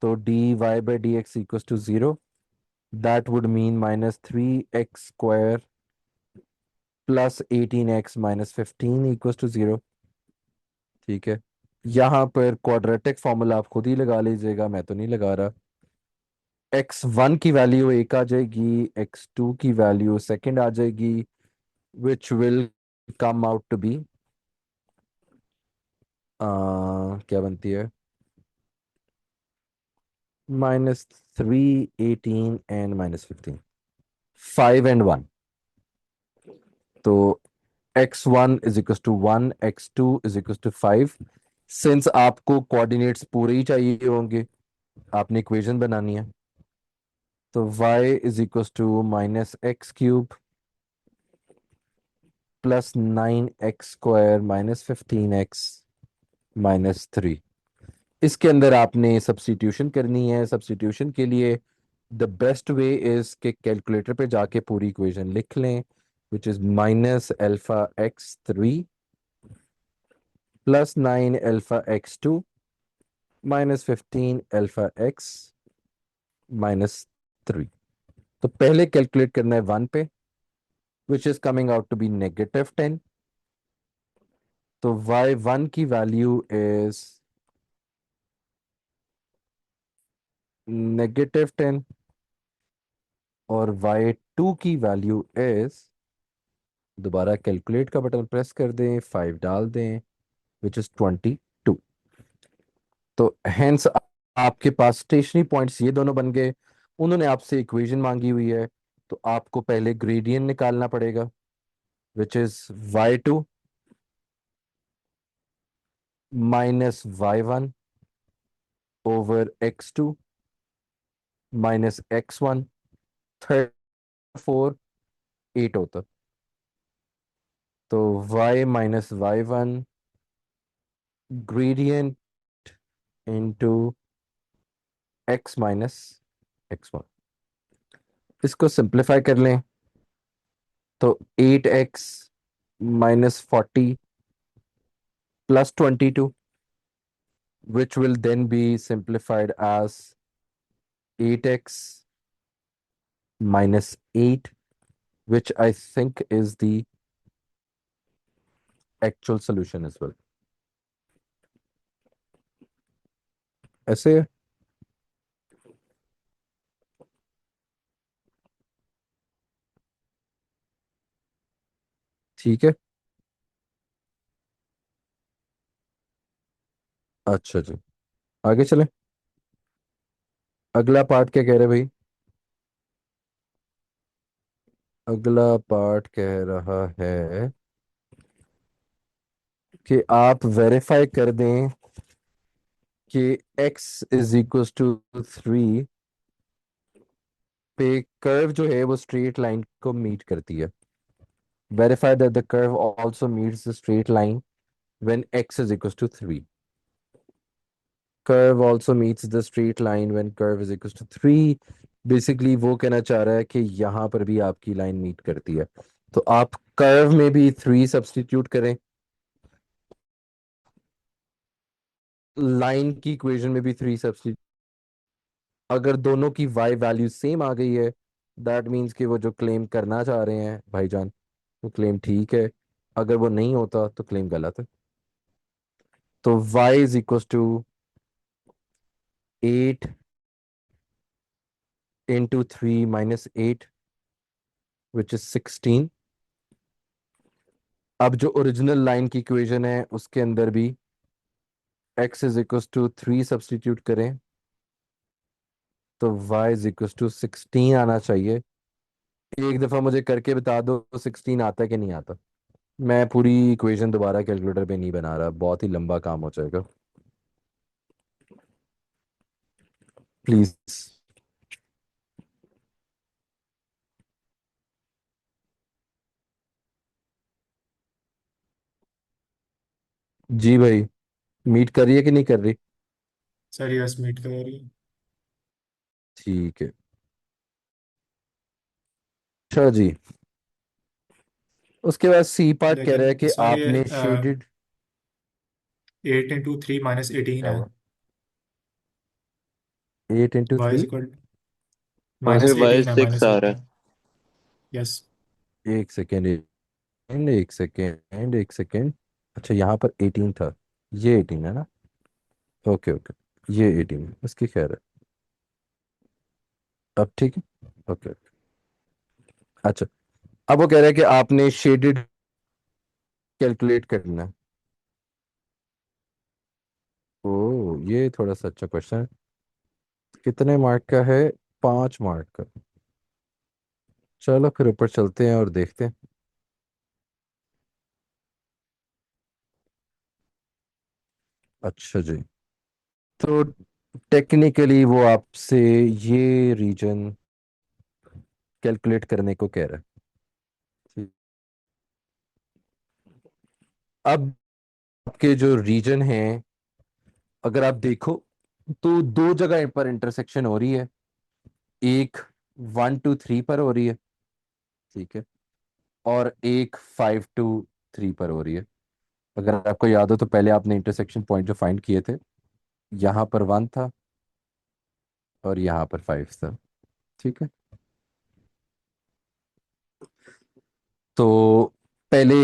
Speaker 1: तो dy/dx equal to 0, that would mean -3x² + 18x - 15 equal to 0, ठीक है। यहाँ पर क्वाड्रेटिक फॉर्मूला आप खुद ही लगा लीजिएगा, मैं तो नहीं लगा रहा। x1 की वैल्यू एक आ जाएगी, x2 की वैल्यू सेकंड आ जाएगी, which will come out to be क्या बनती है, -3, 18 एंड -15, 5 and 1। तो x1 = 1, x2 = 5। सिंस आपको कोऑर्डिनेट्स पूरे ही चाहिए होंगे, आपने इक्वेशन बनानी है, तो y = -x³ +9x² -15x - 3। इसके अंदर आपने सब्स्टिट्यूशन करनी है। सब्स्टिट्यूशन के लिए द बेस्ट वे इज के कैलकुलेटर पे जाके पूरी इक्वेशन लिख लें, which is -α x3 +9α x2 -15α x - 3। तो पहले कैलकुलेट करना है 1 पे, which is coming out to be -10। तो y1 की वैल्यू इज -10 और y2 की वैल्यू इज, दोबारा कैलकुलेट का बटन प्रेस कर दें, 5 डाल दें, विच इज 22। तो हेंस आपके पास स्टेशनरी पॉइंट्स ये दोनों बन गए। उन्होंने आपसे इक्वेशन मांगी हुई है, तो आपको पहले ग्रेडियंट निकालना पड़ेगा, which is y2 -y1 over x2 -x1, 4 8 होता। तो y - y1 gradient into x - x1। इसको सिंप्लीफाई कर लें तो 8x - 40 +22, which will then be simplified as 8x -8, which I think is the actual solution as well. ऐसे है? ठीक है। अच्छा जी, आगे चलें। अगला पार्ट क्या कह रहे भाई? अगला पार्ट कह रहा है कि आप वेरीफाई कर दें कि x = 3 पे कर्व जो है वो स्ट्रेट लाइन को मीट करती है। Verify that the curve also meets the straight line when x is equals to 3. Curve also meets the straight line when curve is equals to 3। Basically वो कहना चाह रहा है कि यहाँ पर भी आपकी लाइन मीट करती है। तो आप कर्व में भी 3 सब्स्टिट्यूट करें, लाइन की इक्वेशन में भी 3 सब्स्टिट्यूट। अगर दोनों की y वैल्यू सेम आ गई है, दैट मीन्स कि वो जो क्लेम करना चाह रहे हैं भाईजान, वो क्लेम ठीक है। अगर वो नहीं होता तो क्लेम गलत है। तो y = 8 into 3 minus 8, which is 16। अब जो ओरिजिनल लाइन की इक्वेशन है उसके अंदर भी x = 3 सब्स्टिट्यूट करें तो y = 16 आना चाहिए। एक दफ़ा मुझे करके बता दो 16 आता है कि नहीं आता। मैं पूरी इक्वेशन दोबारा कैलकुलेटर पे नहीं बना रहा, बहुत ही लंबा काम हो जाएगा। प्लीज। जी भाई, मीट कर रही है कि नहीं कर रही?
Speaker 3: सर यस, मीट कर रही है।
Speaker 1: ठीक है। अच्छा जी, उसके बाद सी पार्ट कह रहा है
Speaker 3: लेकिन
Speaker 1: कि
Speaker 3: सर ये
Speaker 1: आपने शेडेड।
Speaker 3: 8 × 3 -18
Speaker 1: क्या
Speaker 3: है।
Speaker 1: हुआ? 8 ×
Speaker 3: y
Speaker 1: 3।
Speaker 3: इक्वल
Speaker 4: और फिर वाई
Speaker 3: -18 है,
Speaker 4: सिक्स आ रहा है।
Speaker 3: -18। यस।
Speaker 1: एक सेकेंड, एक सेकेंड। अच्छा, यहाँ पर 18 था, ये 18 है ना? ओके ओके, ये 18 है, इसकी खैर है। अब ठीक है। ओके। अच्छा, अब वो कह रहा है कि आपने शेडेड कैलकुलेट करना है। ओ, ये थोड़ा सा अच्छा क्वेश्चन है। कितने मार्क का है? 5 मार्क का। चलो फिर ऊपर चलते हैं और देखते हैं। अच्छा जी। तो टेक्निकली वो आपसे ये रीजन कैलकुलेट करने को कह रहा है। ठीक। अब आपके जो रीजन है, अगर आप देखो तो दो जगह पर इंटरसेक्शन हो रही है। एक 1 to 3 पर हो रही है, ठीक है, और एक 5 to 3 पर हो रही है। अगर आपको याद हो तो पहले आपने इंटरसेक्शन पॉइंट जो फाइंड किए थे, यहाँ पर 1 था और यहाँ पर 5 था। ठीक है। तो पहले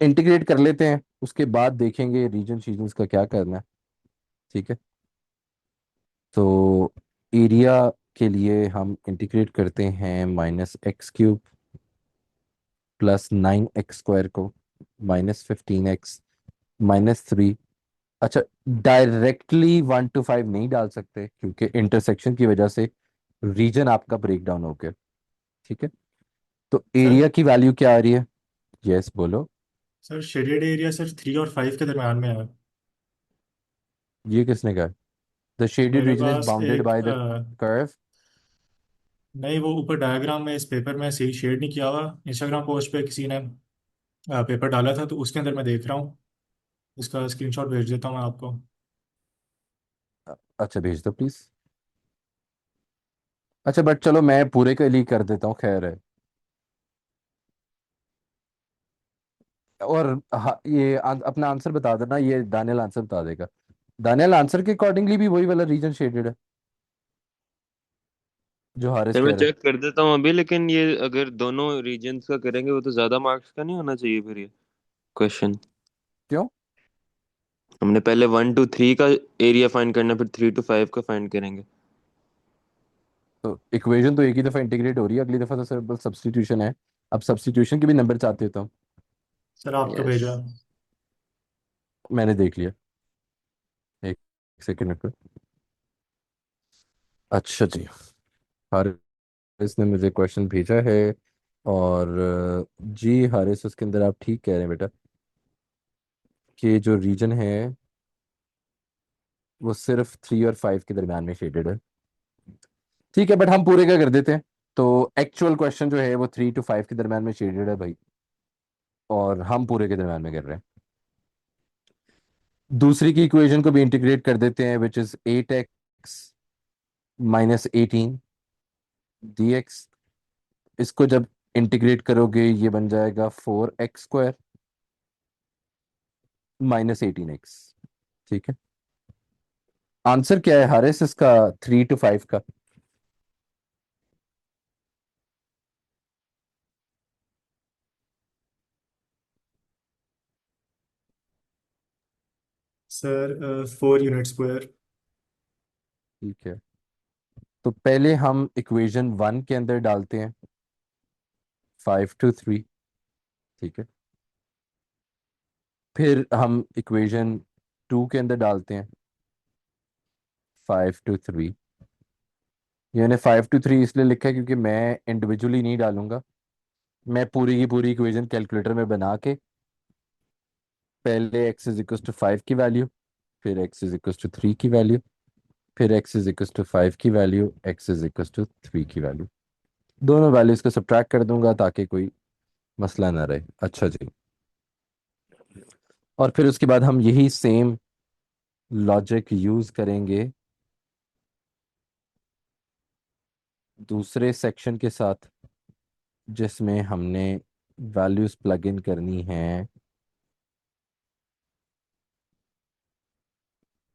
Speaker 1: इंटीग्रेट कर लेते हैं, उसके बाद देखेंगे रीजन शीजन्स का क्या करना है। ठीक है। तो एरिया के लिए हम इंटीग्रेट करते हैं -x³ +9x² को -15x -3। अच्छा, डायरेक्टली 1 to 5 नहीं डाल सकते क्योंकि इंटरसेक्शन की वजह से रीजन आपका ब्रेक डाउन हो गया। ठीक है। तो
Speaker 3: सर
Speaker 1: एरिया की वैल्यू क्या आ रही है? यस, बोलो।
Speaker 3: सर शेडेड एरिया सर 3 और 5 के दरम्यान में है।
Speaker 1: ये किसने कहा? द शेडेड
Speaker 3: मेरे
Speaker 1: रीजन इज
Speaker 3: पास
Speaker 1: बाउंडेड
Speaker 3: एक
Speaker 1: बाय द कर्व।
Speaker 3: नहीं, वो ऊपर डायग्राम में इस पेपर में सही शेड नहीं किया हुआ, इंस्टाग्राम पोस्ट पे किसी ने पेपर डाला था तो उसके अंदर मैं देख रहा हूँ। इसका स्क्रीनशॉट भेज देता हूँ मैं आपको।
Speaker 1: अच्छा, भेज दो प्लीज। अच्छा, बट चलो मैं पूरे के लिए कर देता हूँ, खैर है। और हाँ, ये अपना आंसर बता देना, ये दानियल आंसर बता देगा। दानियल आंसर के अकॉर्डिंगली भी वही वाला रीजन शेडेड है जो हारिस
Speaker 4: सर मैं
Speaker 1: कह रहा है।
Speaker 4: चेक कर देता हूँ अभी, लेकिन ये अगर दोनों रीजन्स का करेंगे वो तो ज्यादा मार्क्स का नहीं होना चाहिए फिर ये क्वेश्चन।
Speaker 1: क्यों?
Speaker 4: हमने पहले 1 to 3 का एरिया फाइंड करना, फिर 3 to 5 का फाइंड करेंगे।
Speaker 1: तो इक्वेशन तो एक ही दफा इंटीग्रेट हो रही है, अगली दफा तो सिर्फ सब्स्टिट्यूशन है। अब सब्स्टिट्यूशन के भी नंबर चाहते हो तो
Speaker 3: सर आपको
Speaker 4: यस।
Speaker 3: भेजा।
Speaker 1: मैंने देख लिया। एक सेकंड रुको। अच्छा जी। हारिस ने मुझे क्वेश्चन भेजा है। और जी हारिस, उसके अंदर आप ठीक कह रहे हैं बेटा कि जो रीजन है वो सिर्फ 3 और 5 के दरम्यान में शेडेड है। ठीक है, बट हम पूरे का कर देते हैं। तो एक्चुअल क्वेश्चन जो है वो 3 to 5 के दरम्यान में शेडेड है भाई, और हम पूरे के दरम्यान में कर रहे हैं। दूसरी की इक्वेशन को भी इंटीग्रेट कर देते हैं, विच इज 8x - 18 dx। इसको जब इंटीग्रेट करोगे ये बन जाएगा 4x² -18x। ठीक है। आंसर क्या है हारिस इसका 3 to 5 का?
Speaker 3: Sir 4 unit square.
Speaker 1: ठीक है। तो पहले हम इक्वेशन 1 के अंदर डालते हैं 5 to 3। ठीक है। फिर हम इक्वेशन 2 के अंदर डालते हैं 5 to 3। यानी 5 to 3 इसलिए लिखा है क्योंकि मैं इंडिविजुअली नहीं डालूंगा, मैं पूरी की पूरी इक्वेशन कैलकुलेटर में बना के पहले x = 5 की वैल्यू, फिर x = 3 की वैल्यू, फिर x = 5 की वैल्यू, x = 3 की वैल्यू, दोनों वैल्यूज को सब्ट्रैक्ट कर दूंगा ताकि कोई मसला ना रहे। अच्छा जी। और फिर उसके बाद हम यही सेम लॉजिक यूज करेंगे दूसरे सेक्शन के साथ, जिसमें हमने वैल्यूज प्लग इन करनी है।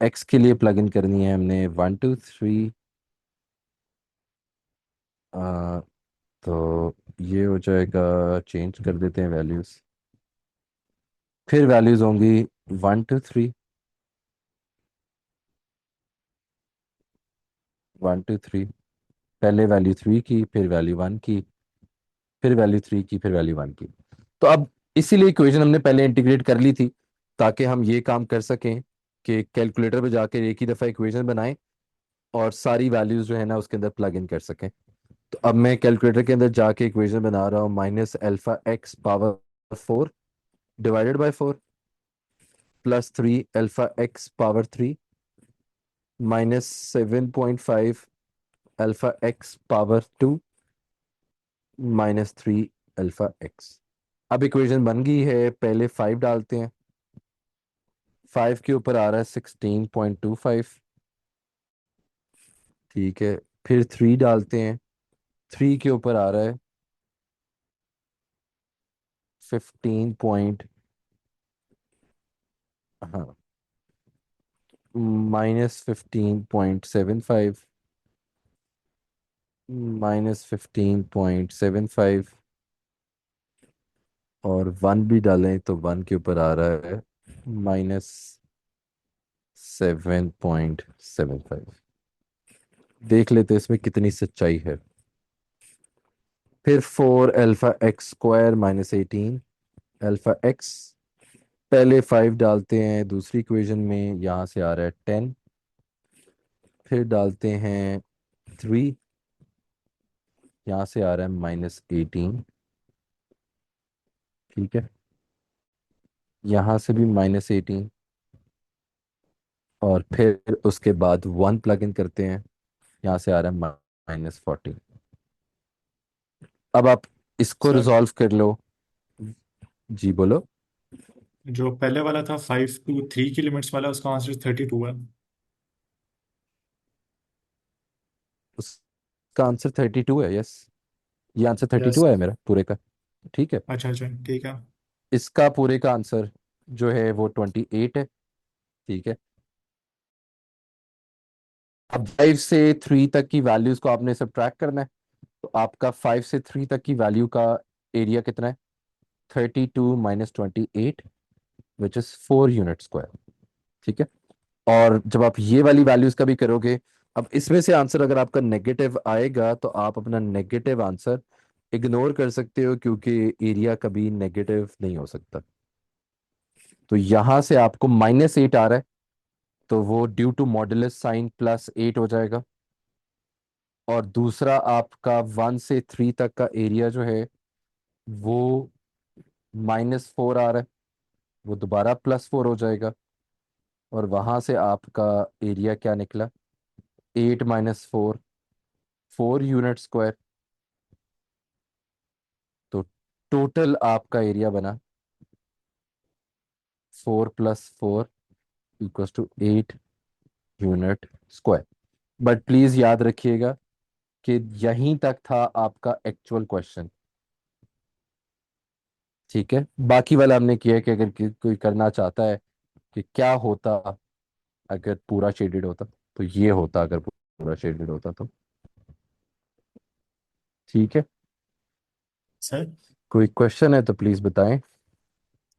Speaker 1: एक्स के लिए प्लग इन करनी है हमने 1 to 3। तो ये हो जाएगा, चेंज कर देते हैं वैल्यूज। फिर वैल्यूज होंगी 1 to 3, 1 to 3। पहले वैल्यू 3 की, फिर वैल्यू 1 की, फिर वैल्यू 3 की, फिर वैल्यू 1 की। तो अब इसीलिए इक्वेशन हमने पहले इंटीग्रेट कर ली थी, ताकि हम ये काम कर सकें कि कैलकुलेटर पे जाकर एक ही दफ़ा इक्वेशन बनाएं और सारी वैल्यूज जो है ना उसके अंदर प्लग इन कर सकें। तो अब मैं कैलकुलेटर के अंदर जाके इक्वेशन बना रहा हूँ, -α x⁴ divided by 4 +3 α x⁴ -7.5 α x⁴ -3 α x। अब इक्वेशन बन गई है, पहले 5 डालते हैं। 5 के ऊपर आ रहा है 16.25, ठीक है। फिर 3 डालते हैं, 3 के ऊपर आ रहा है 15 पॉइंट, हाँ, -15.75, -15.75, और 1 भी डालें तो 1 के ऊपर आ रहा है -7.75। देख लेते हैं इसमें कितनी सच्चाई है। फिर 4 α x² -18 α x, पहले 5 डालते हैं दूसरी इक्वेशन में, यहाँ से आ रहा है 10। फिर डालते हैं 3, यहाँ से आ रहा है -18, ठीक है। यहाँ से भी -18, और फिर उसके बाद 1 प्लग इन करते हैं, यहाँ से आ रहा है -14। अब आप इसको
Speaker 3: सर,
Speaker 1: रिजॉल्व कर लो। जी बोलो।
Speaker 3: जो पहले वाला था 5 to 3 की लिमिट्स वाला, उसका आंसर 32 है।
Speaker 1: उसका आंसर 32 है, यस। ये आंसर
Speaker 3: यस
Speaker 1: 32 है
Speaker 3: सर।
Speaker 1: मेरा पूरे का, ठीक है।
Speaker 3: अच्छा अच्छा, ठीक है।
Speaker 1: इसका पूरे का आंसर जो है वो 28 है, ठीक है। अब 5 से 3 तक की वैल्यूज को आपने सब्ट्रैक्ट करना है। तो आपका 5 से 3 तक की वैल्यू का एरिया कितना है? 32 -28, विच इज 4 यूनिट स्क्वायर, ठीक है। और जब आप ये वाली वैल्यूज का भी करोगे, अब इसमें से आंसर अगर आपका नेगेटिव आएगा तो आप अपना नेगेटिव आंसर इग्नोर कर सकते हो, क्योंकि एरिया कभी नेगेटिव नहीं हो सकता। तो यहां से आपको -8 आ रहा है, तो वो ड्यू टू मॉड्यूलस साइन +8 हो जाएगा। और दूसरा आपका 1 से 3 तक का एरिया जो है वो -4 आ रहा है, वो दोबारा +4 हो जाएगा। और वहां से आपका एरिया क्या निकला? 8 - 4, 4 यूनिट स्क्वायर। तो टोटल आपका एरिया बना 4 + 4 = 8 यूनिट स्क्वायर। बट प्लीज याद रखिएगा कि यहीं तक था आपका एक्चुअल क्वेश्चन, ठीक है। बाकी वाला हमने किया है कि अगर कोई करना चाहता है कि क्या होता अगर पूरा शेडेड होता, तो ये होता अगर पूरा शेडेड होता तो, ठीक है।
Speaker 3: सर,
Speaker 1: कोई क्वेश्चन है तो प्लीज बताएं।